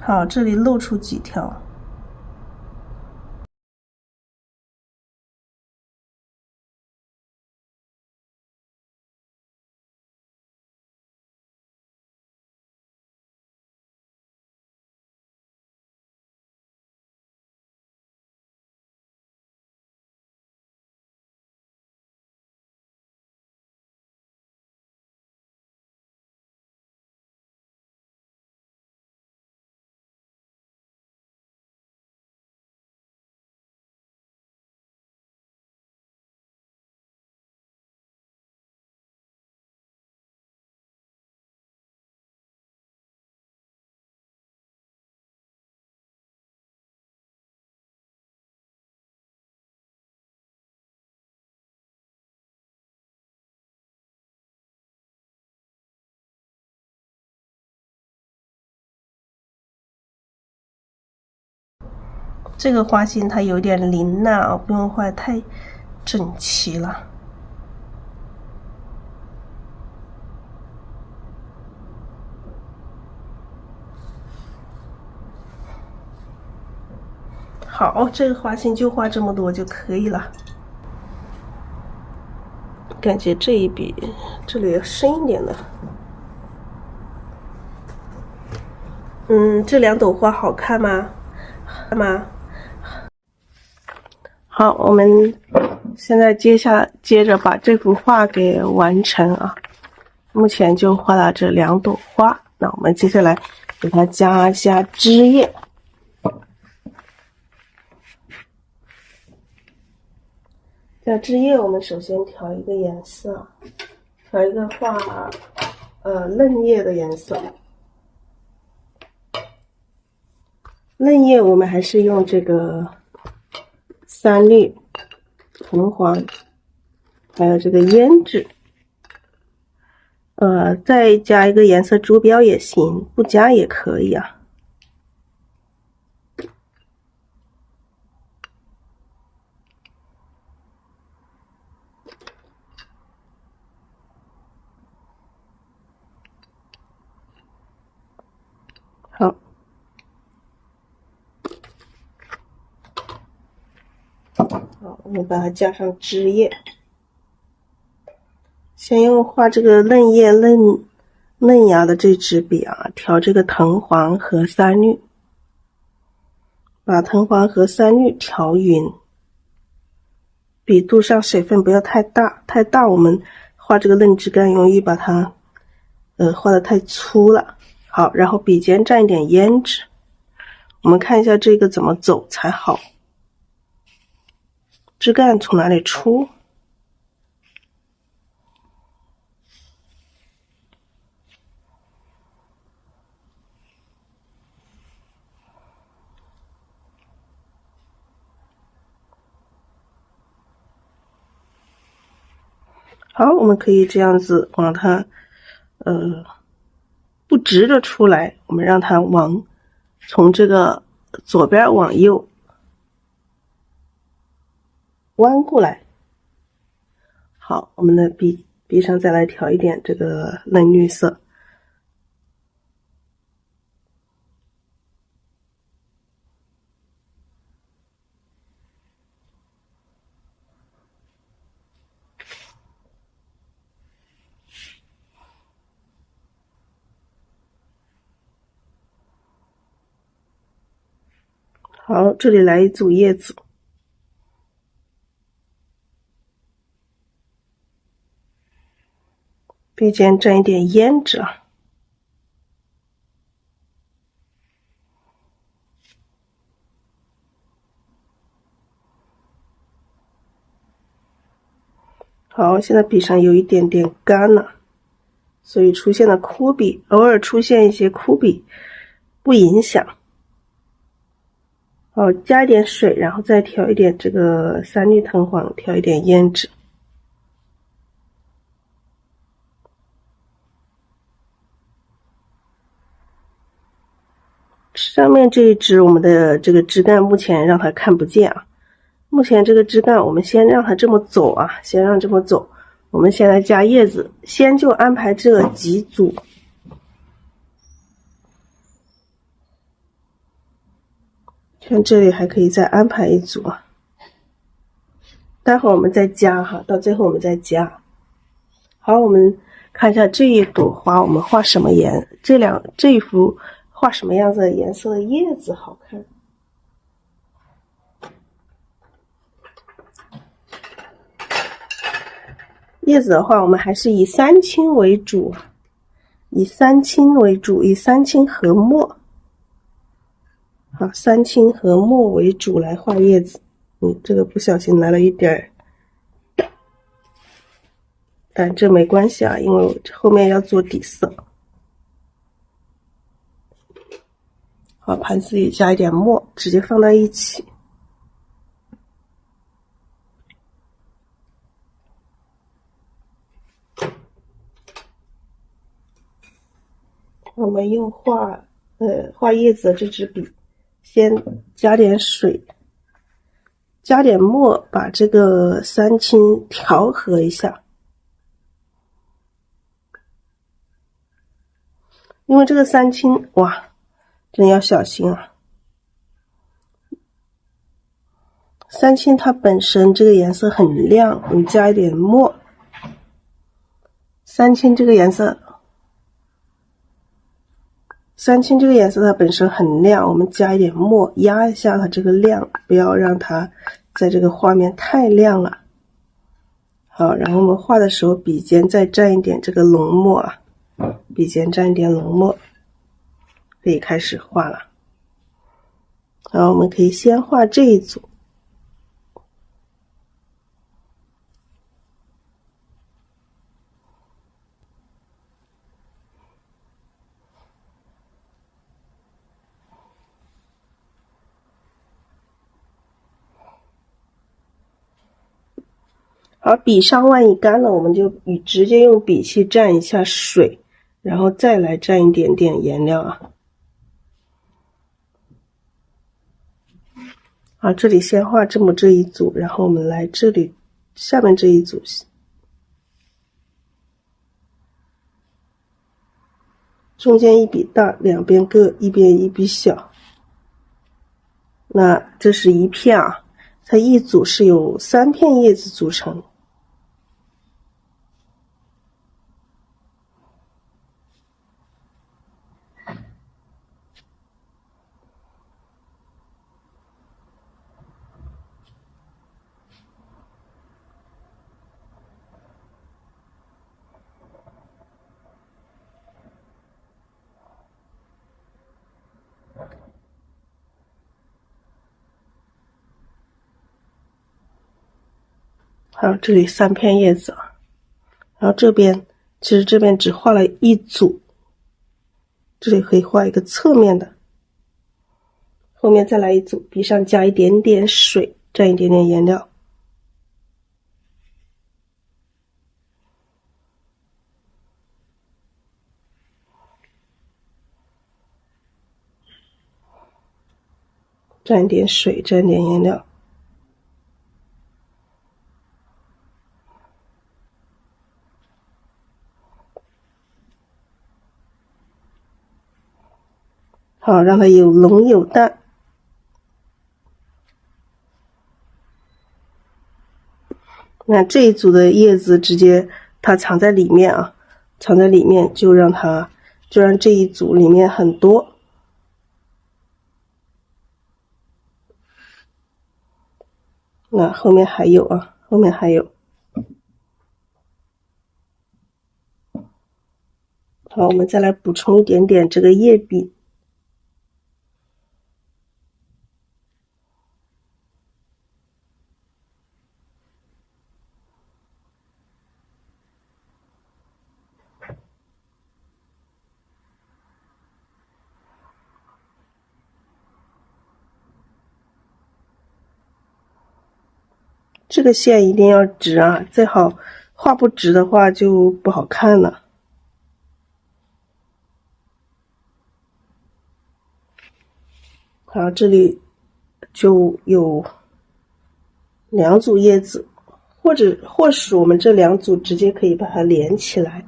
[SPEAKER 1] 好，这里露出几条。这个花心它有点凌乱啊，不用画太整齐了。好，这个花心就画这么多就可以了。感觉这一笔这里要深一点的。这两朵花好看吗？好，我们现在接着把这幅画给完成啊。目前就画了这两朵花，那我们接下来给它加一下枝叶。加枝叶，我们首先调一个颜色，调一个画嫩叶的颜色。嫩叶我们还是用这个三绿、藤黄，还有这个胭脂。再加一个颜色珠标也行，不加也可以啊。好。好，我们把它加上枝叶。先用画这个嫩叶嫩芽的这支笔啊，调这个藤黄和三绿，把藤黄和三绿调匀。笔肚上水分不要太大，太大我们画这个嫩枝干容易把它画得太粗了。好，然后笔尖蘸一点胭脂，我们看一下这个怎么走才好。枝干从哪里出？好，我们可以这样子往它不直着出来，我们让它从这个左边往右弯过来。好，我们的笔上再来调一点这个嫩绿色。好，这里来一组叶子。笔尖蘸一点胭脂啊。好，现在笔上有一点点干了，所以出现了枯笔，偶尔出现一些枯笔不影响。好，加一点水，然后再调一点这个三绿藤黄，调一点胭脂。上面这一支我们的这个枝干目前让它看不见啊，目前这个枝干我们先让它这么走啊，先让这么走。我们先来加叶子，先就安排这几组。看这里还可以再安排一组啊，待会儿我们再加哈，到最后我们再加。好，我们看一下这一朵花我们画什么颜，这一幅画什么样子的颜色的叶子好看。叶子的话我们还是以三青为主，以三青和墨。好，三青和墨为主来画叶子。这个不小心来了一点，但这没关系啊，因为我后面要做底色。好，盘子里加一点墨，直接放在一起。我们用画叶子的这支笔，先加点水，加点墨，把这个三青调和一下。因为这个三青，哇，真要小心啊！三青它本身这个颜色很亮，我们加一点墨。三青这个颜色它本身很亮，我们加一点墨压一下它这个亮，不要让它在这个画面太亮了。好，然后我们画的时候笔尖再蘸一点这个浓墨啊，笔尖蘸一点浓墨，可以开始画了。然后我们可以先画这一组。好，笔上万一干了，我们就直接用笔器蘸一下水，然后再来蘸一点点颜料啊。好，这里先画这一组，然后我们来这里下面这一组，中间一笔大，两边各一边一笔小。那这是一片啊，它一组是由3片叶子组成。还有这里3片叶子，然后这边其实这边只画了一组，这里可以画一个侧面的，后面再来一组，笔上加一点点水，蘸一点点颜料。蘸点水，蘸点颜料。好，让它有浓有淡。那这一组的叶子直接它藏在里面啊，藏在里面就让这一组里面很多。那后面还有啊，后面还有。好，我们再来补充一点点这个叶柄。这个线一定要直啊，最好画不直的话就不好看了。好，这里就有2组叶子，或许我们这2组直接可以把它连起来，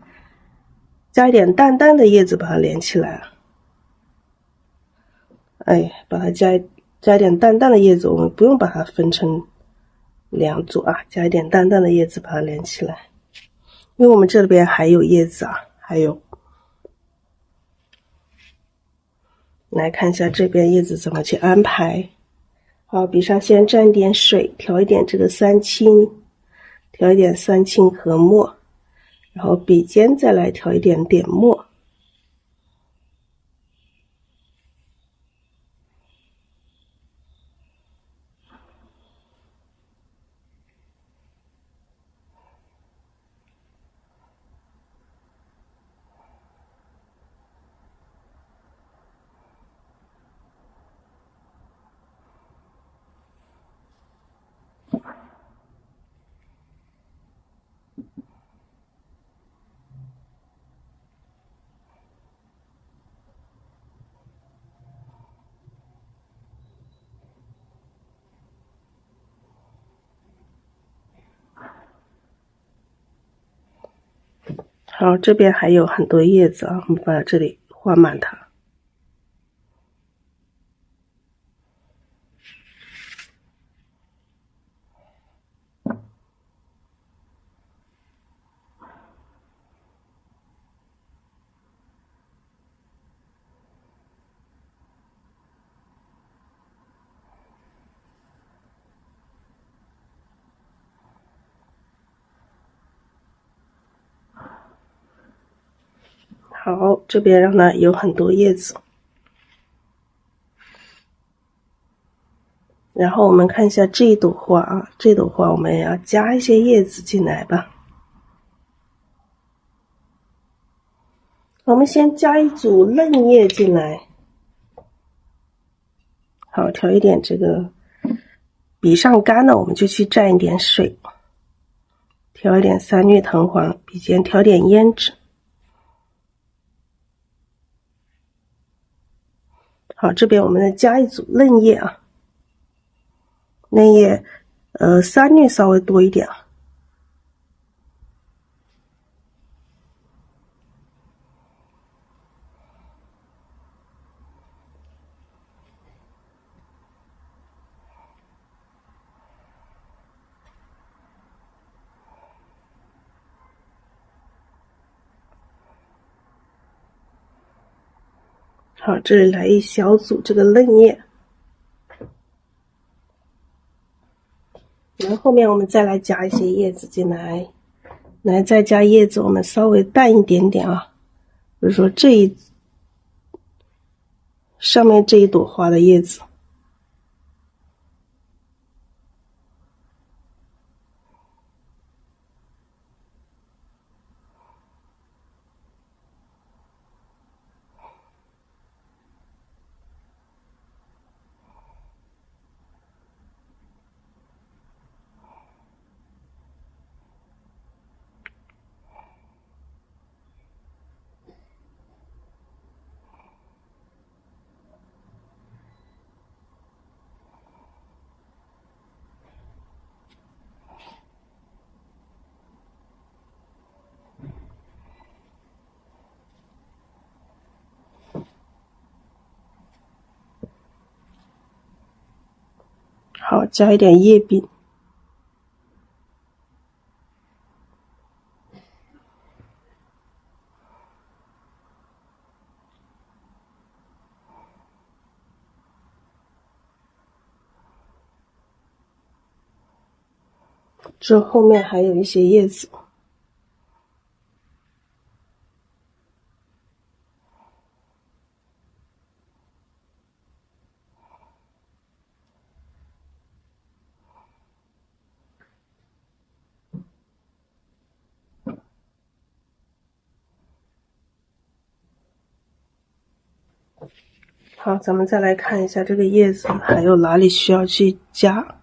[SPEAKER 1] 加一点淡淡的叶子把它连起来。哎，把它加一点淡淡的叶子，我们不用把它分成2组啊，加一点淡淡的叶子把它连起来，因为我们这边还有叶子啊，还有。来看一下这边叶子怎么去安排。好，笔上先蘸点水，调一点这个3青，调一点3青和墨，然后笔尖再来调一点点墨。好，这边还有很多叶子啊，我们把这里画满它。好，这边让它有很多叶子。然后我们看一下这朵花啊，这朵花我们也要加一些叶子进来吧。我们先加一组嫩叶进来。好，调一点这个，笔上干了我们就去蘸一点水，调一点3绿藤黄，笔尖调点胭脂。好，这边我们再加一组嫩叶啊，嫩叶3绿稍微多一点啊。好，这里来一小组这个嫩叶，然后后面我们再来加一些叶子进来，再加叶子，我们稍微淡一点点啊，比如说上面这一朵花的叶子。好，加一点叶柄。这后面还有一些叶子。好，咱们再来看一下这个叶子还有哪里需要去加。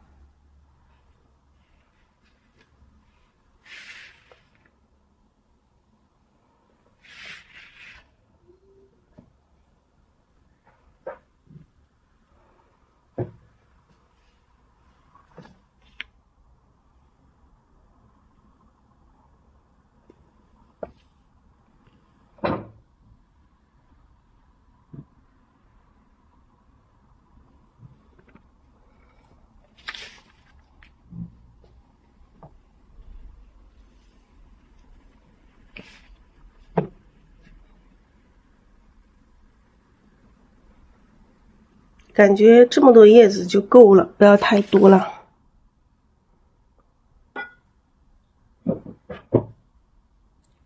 [SPEAKER 1] 感觉这么多叶子就够了，不要太多了。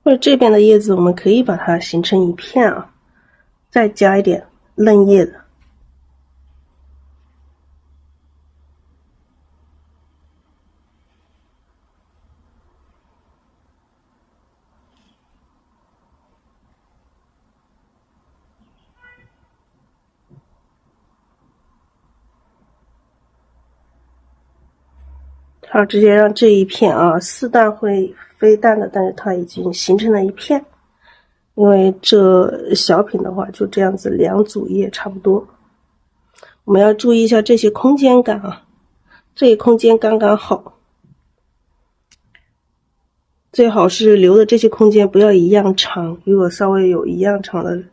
[SPEAKER 1] 或者这边的叶子我们可以把它形成一片啊，再加一点嫩叶的。好，直接让这一片啊，4段会飞淡的，但是它已经形成了一片。因为这小品的话就这样子2组叶差不多。我们要注意一下这些空间感啊，这一空间刚刚好，最好是留的这些空间不要一样长，如果稍微有一样长的，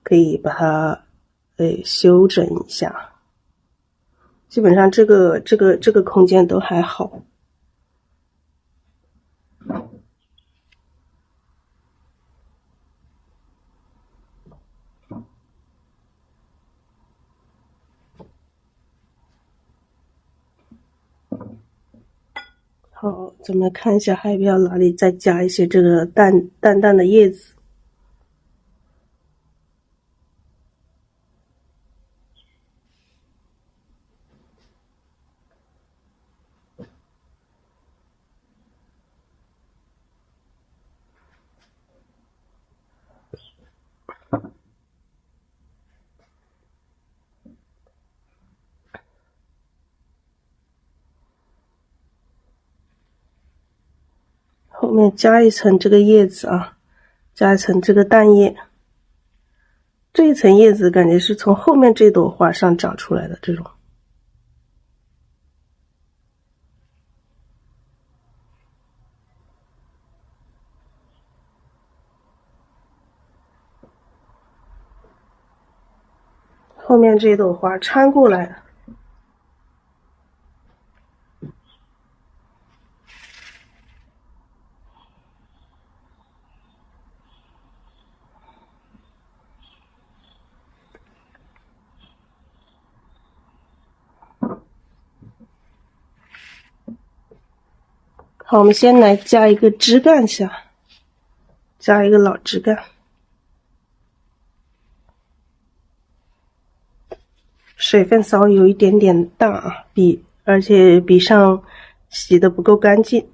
[SPEAKER 1] 可以把它修整一下。基本上这个空间都还好。好，咱们看一下还要哪里再加一些这个淡淡的叶子。后面加一层这个叶子啊，加一层这个淡叶。这一层叶子感觉是从后面这朵花上长出来的这种。后面这朵花穿过来了。好，我们先来加一个枝干下，加一个老枝干。水分稍微有一点点大，而且比上洗的不够干净。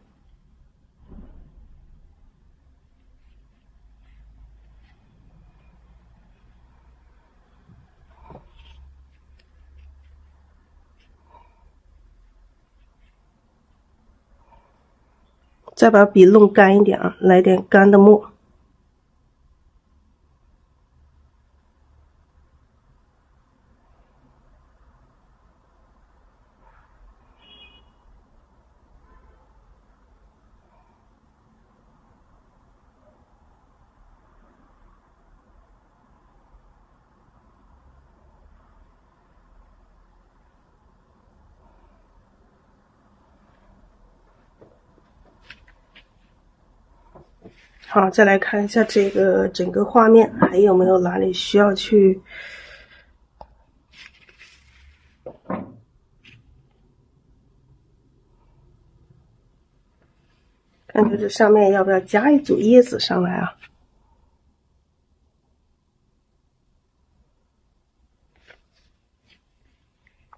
[SPEAKER 1] 再把笔弄干一点啊，来点干的墨。好，再来看一下这个整个画面，还有没有哪里需要去看看这上面要不要加一组叶子上来啊？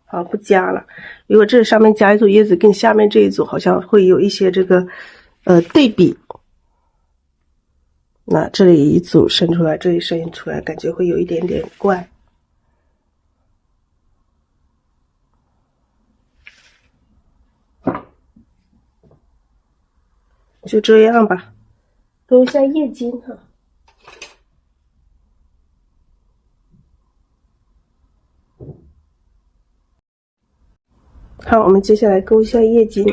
[SPEAKER 1] 好，不加了。如果这上面加一组叶子，跟下面这一组好像会有一些这个对比。那这里一组伸出来，这里伸出来，感觉会有一点点怪。就这样吧，勾一下叶筋哈。好，我们接下来勾一下叶筋。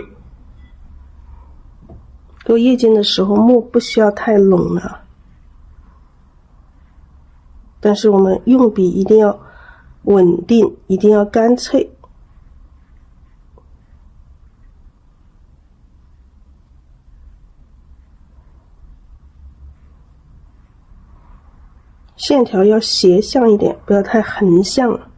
[SPEAKER 1] 勾叶筋的时候，墨不需要太拢了。但是我们用笔一定要稳定，一定要干脆。线条要斜向一点，不要太横向了。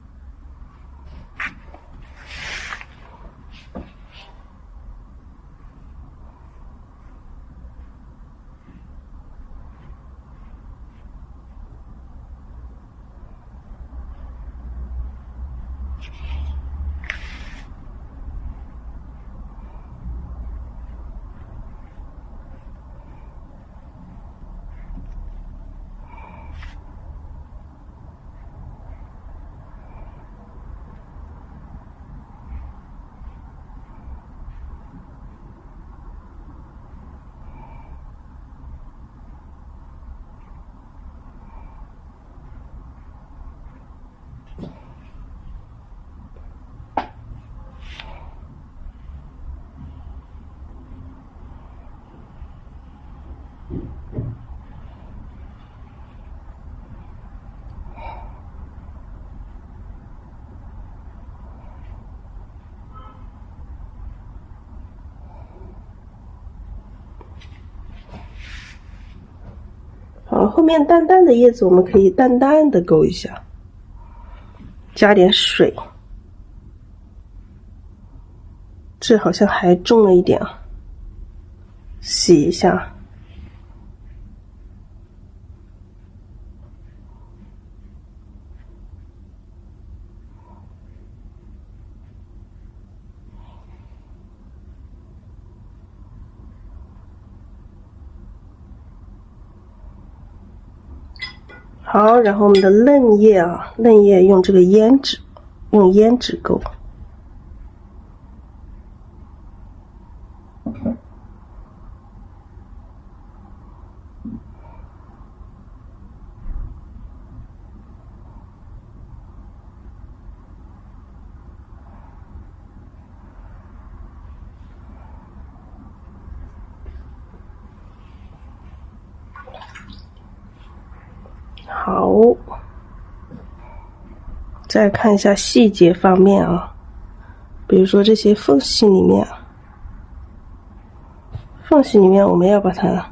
[SPEAKER 1] 好，后面淡淡的叶子我们可以淡淡的勾一下，加点水。这好像还重了一点啊，洗一下。好，然后我们的嫩叶啊，嫩叶用这个胭脂，用胭脂勾。好，再看一下细节方面啊，比如说这些缝隙里面，我们要把它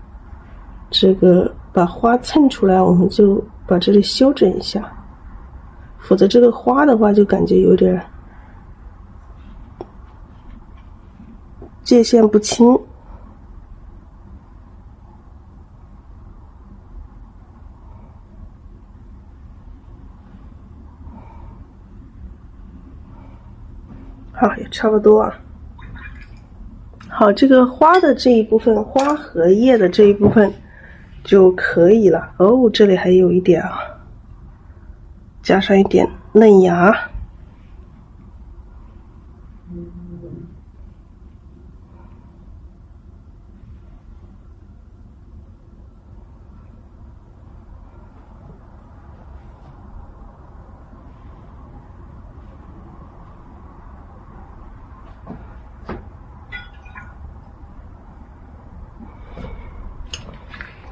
[SPEAKER 1] 把花蹭出来，我们就把这里修整一下，否则这个花的话就感觉有点界限不清。差不多啊。好，这个花的这一部分，花和叶的这一部分就可以了。哦，这里还有一点啊，加上一点嫩芽。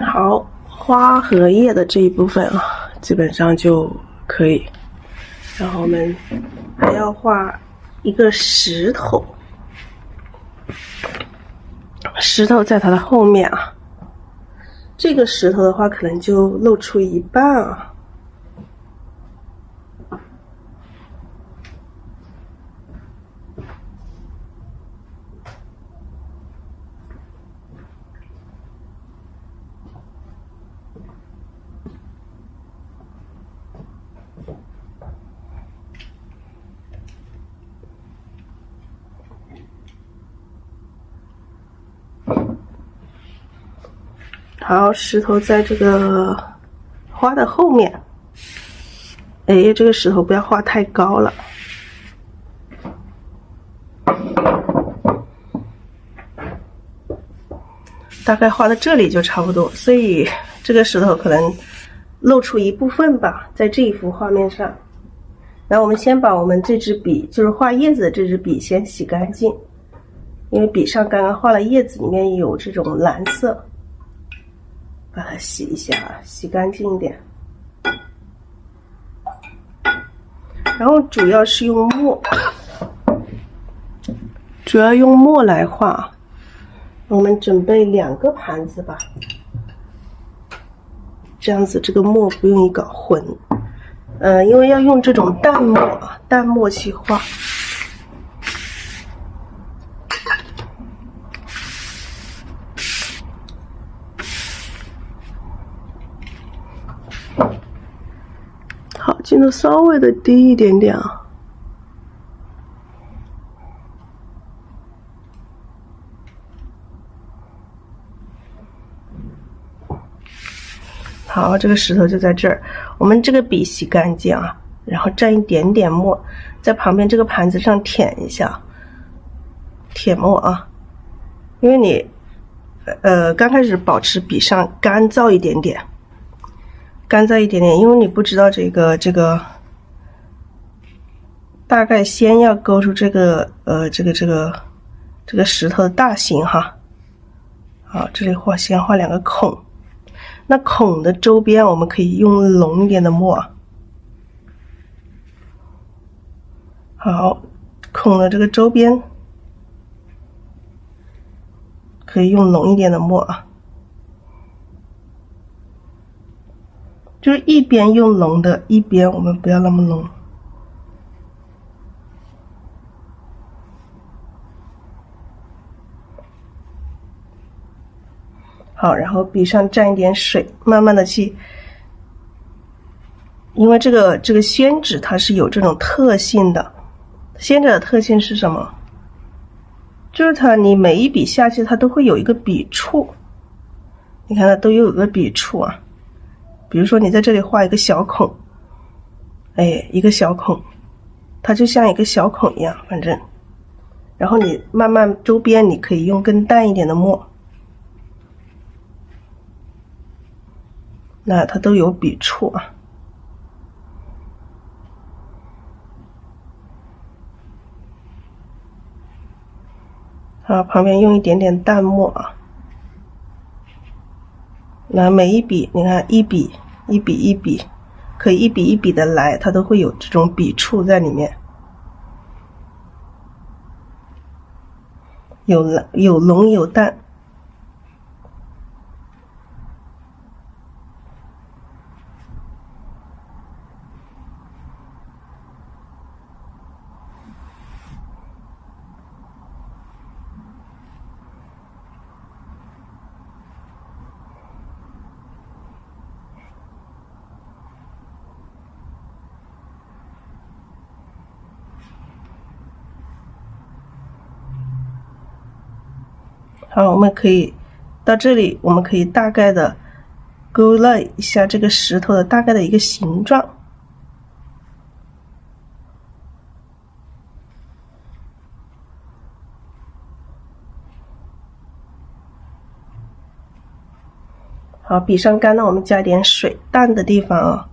[SPEAKER 1] 好，花和叶的这一部分啊，基本上就可以。然后我们还要画一个石头，石头在它的后面啊。这个石头的话，可能就露出一半啊。好，石头在这个花的后面。哎，这个石头不要画太高了。大概画到这里就差不多，所以这个石头可能露出一部分吧，在这一幅画面上。然后我们先把我们这支笔，就是画叶子的这支笔先洗干净，因为笔上刚刚画了叶子，里面有这种蓝色。把它洗一下，洗干净一点。然后主要是用墨，主要用墨来画。我们准备2个盘子吧，这样子这个墨不容易搞混。因为要用这种淡墨，淡墨去画。好，进度稍微的低一点点啊。好，这个石头就在这儿。我们这个笔洗干净啊，然后蘸一点点墨，在旁边这个盘子上舔一下，舔墨啊。因为你刚开始保持笔上干燥一点点，干燥一点点，因为你不知道这个大概先要勾出这个石头的大形哈。好，这里先画2个孔。那孔的周边我们可以用浓一点的墨。好，孔的这个周边可以用浓一点的墨啊，就是一边用浓的，一边我们不要那么浓。好，然后笔上蘸一点水，慢慢的去，因为这个宣纸它是有这种特性的。宣纸的特性是什么？就是你每一笔下去，它都会有一个笔触。你看它都有一个笔触啊。比如说你在这里画一个小孔，哎，一个小孔，它就像一个小孔一样，反正。然后你慢慢周边你可以用更淡一点的墨。那它都有笔触啊。好，旁边用一点点淡墨啊。那每一笔，你看一笔一笔一笔，可以一笔一笔的来，它都会有这种笔触在里面，有浓有淡。好，我们可以到这里，我们可以大概的勾勒一下这个石头的大概的一个形状。好，笔上干了，我们加点水，淡的地方啊，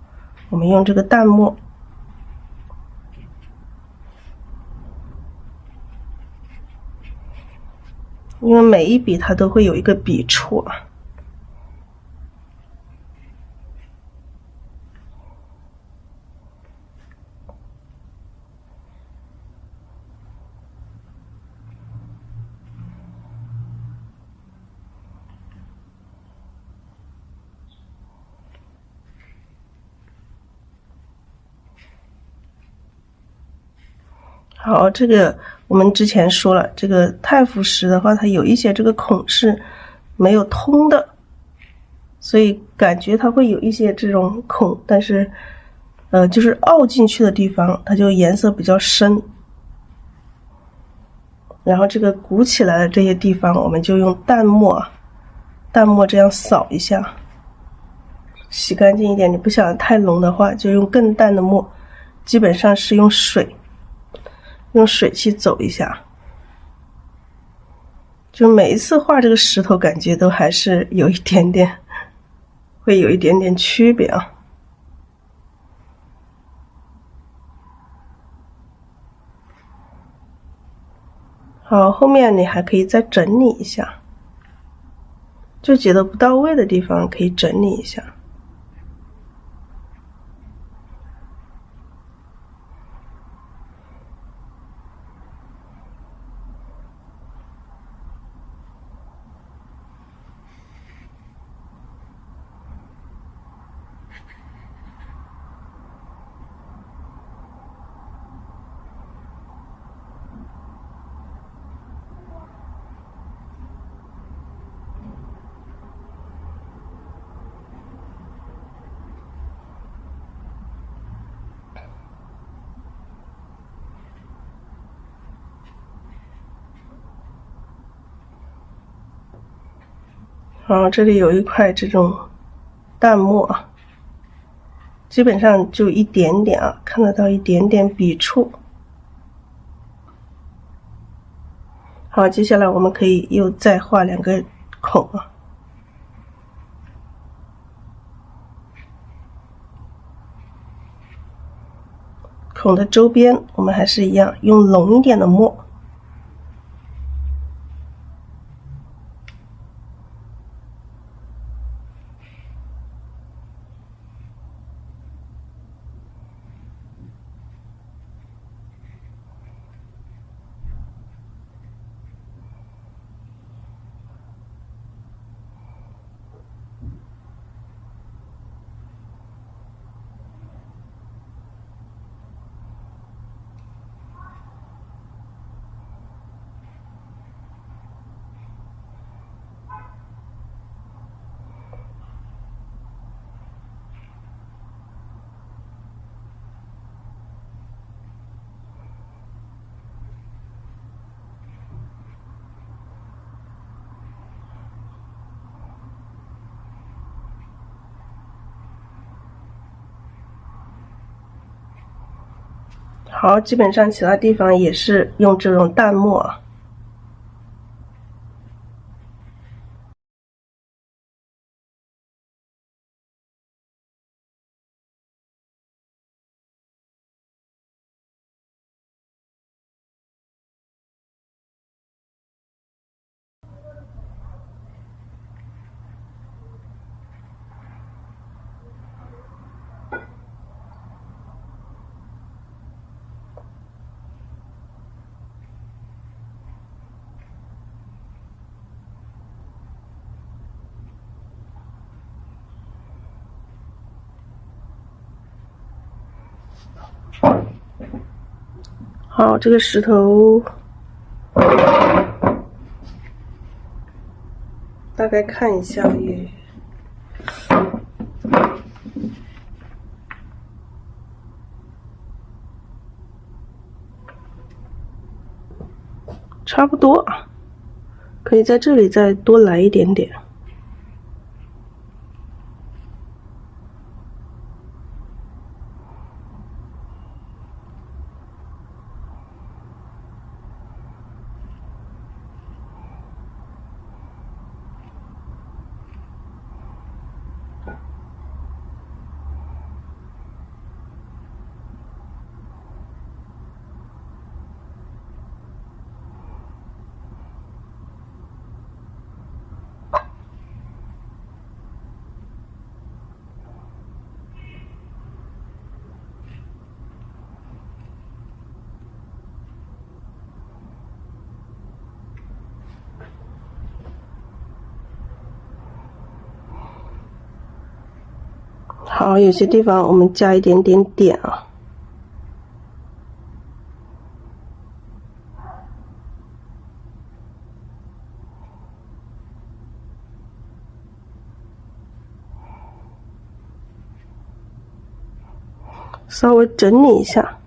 [SPEAKER 1] 我们用这个淡墨。因为每一笔它都会有一个笔触啊。好，这个我们之前说了，这个太浮石的话，它有一些这个孔是没有通的，所以感觉它会有一些这种孔，但是就是凹进去的地方，它就颜色比较深。然后这个鼓起来的这些地方，我们就用淡墨这样扫一下，洗干净一点。你不想太浓的话，就用更淡的墨，基本上是用水去走一下。就每一次画这个石头，感觉都还是有一点点，会有一点点区别啊。好，后面你还可以再整理一下，就觉得不到位的地方可以整理一下。好，这里有一块这种淡墨，基本上就一点点啊，看得到一点点笔触。好，接下来我们可以又再画2个孔啊。孔的周边我们还是一样，用浓一点的墨。好，基本上其他地方也是用这种淡墨啊。好，这个石头大概看一下也差不多啊。可以在这里再多来一点点。好，有些地方我们加一点点点啊。稍微整理一下。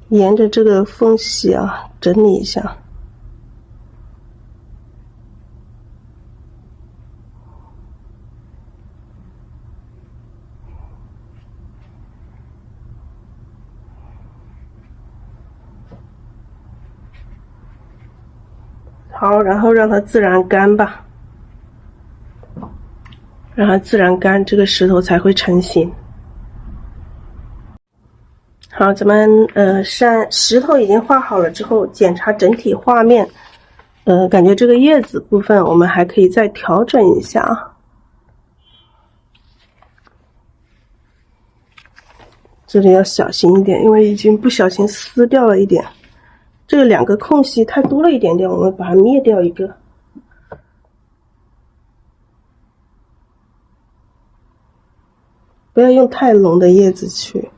[SPEAKER 1] 沿着这个缝隙啊，整理一下。好，然后让它自然干吧，让它自然干，这个石头才会成型。好，咱们石头已经画好了之后，检查整体画面，感觉这个叶子部分我们还可以再调整一下啊。这里要小心一点，因为已经不小心撕掉了一点。这个两个空隙太多了一点点，我们把它灭掉一个。不要用太浓的叶子去。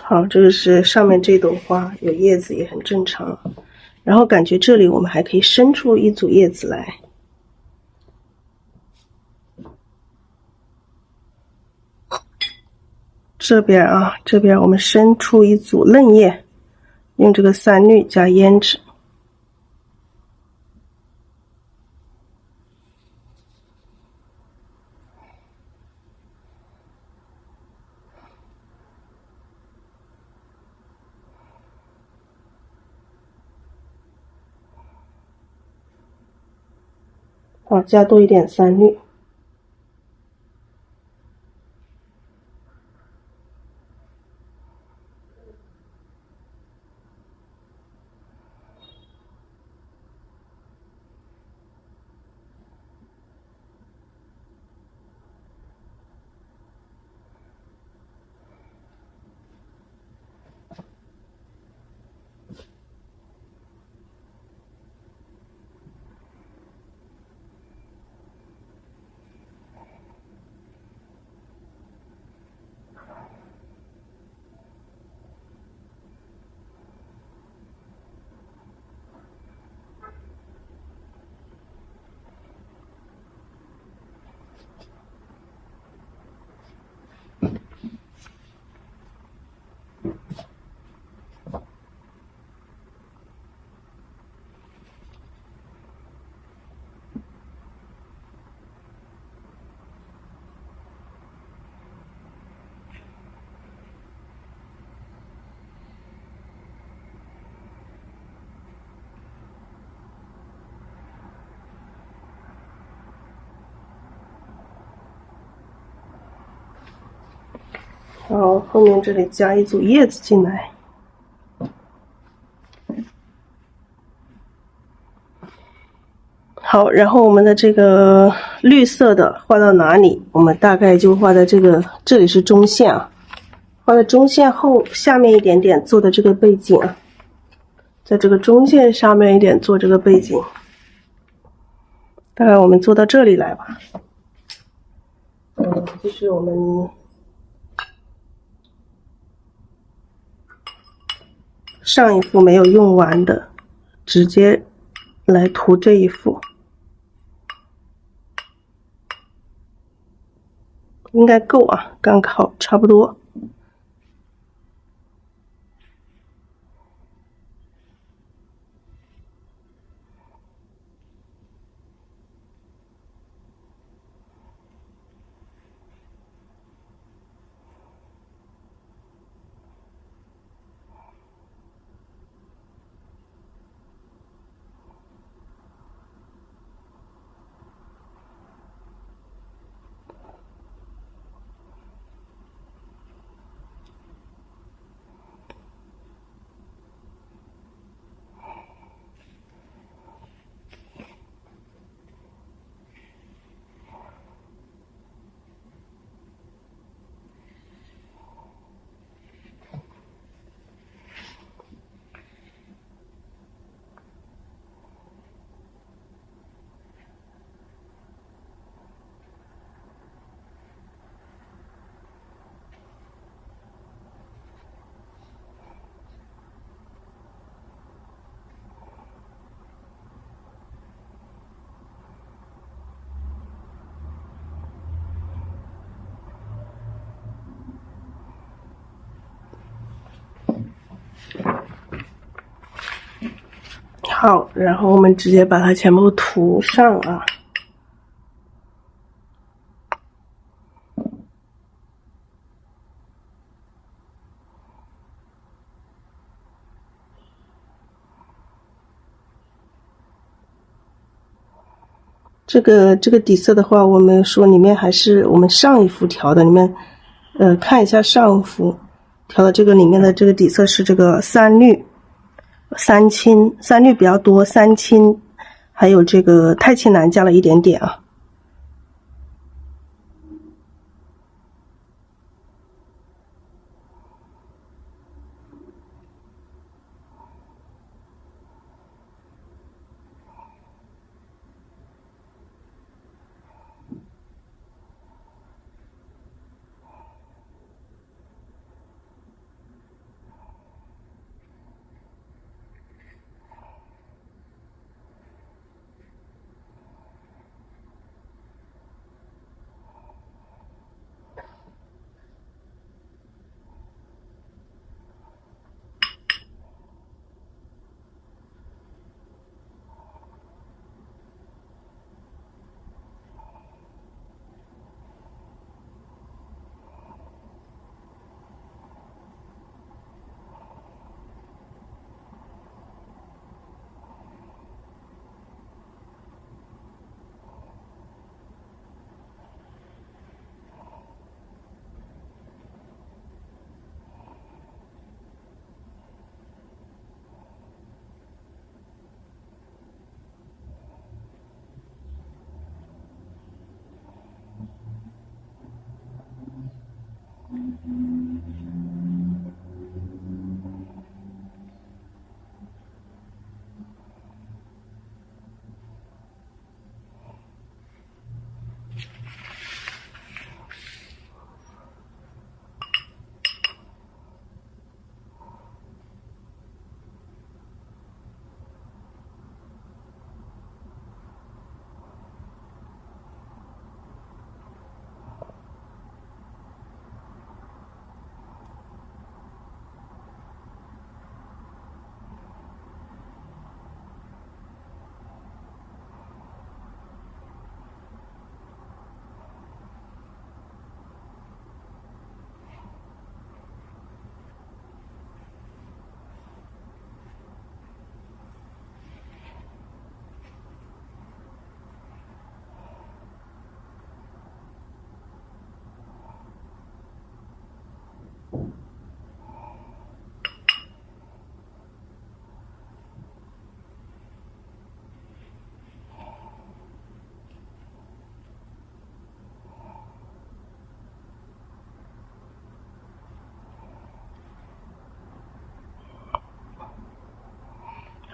[SPEAKER 1] 好，这个是上面这朵花有叶子也很正常，然后感觉这里我们还可以伸出一组叶子来。这边啊，这边我们伸出一组嫩叶，用这个三绿加胭脂。好，加多一点三绿。然后后面这里加一组叶子进来。好，然后我们的这个绿色的画到哪里，我们大概就画在这里是中线啊，画在中线后下面一点点做的这个背景啊，在这个中线下面一点做这个背景，大概我们做到这里来吧。就是我们上一幅没有用完的，直接来涂这一幅，应该够啊，刚好差不多。好，然后我们直接把它全部涂上啊。这个底色的话，我们说里面还是我们上一幅调的，里面看一下上一幅调的这个里面的这个底色是这个三绿、三青，三绿比较多，三青还有这个太青蓝加了一点点啊。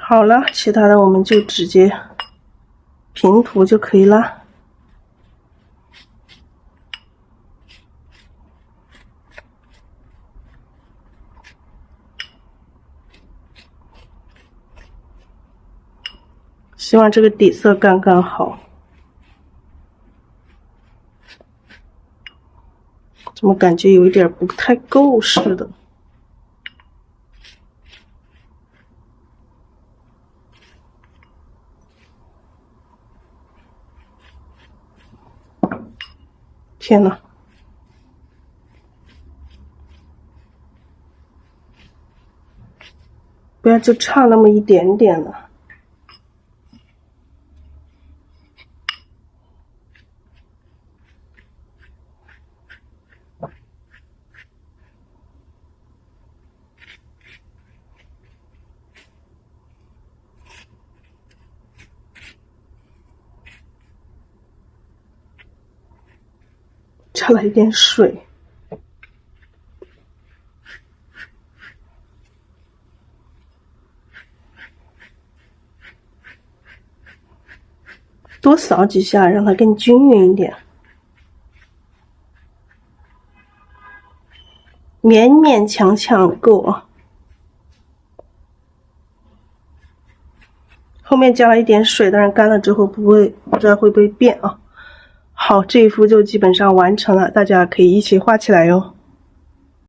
[SPEAKER 1] 好了，其他的我们就直接平涂就可以了。希望这个底色刚刚好。怎么感觉有一点不太够似的？天哪！不要就差那么一点点了。差了一点水。多扫几下，让它更均匀一点。勉勉强强够啊。后面加了一点水，但是干了之后不知道会不会变啊。好，这一幅就基本上完成了，大家可以一起画起来哟。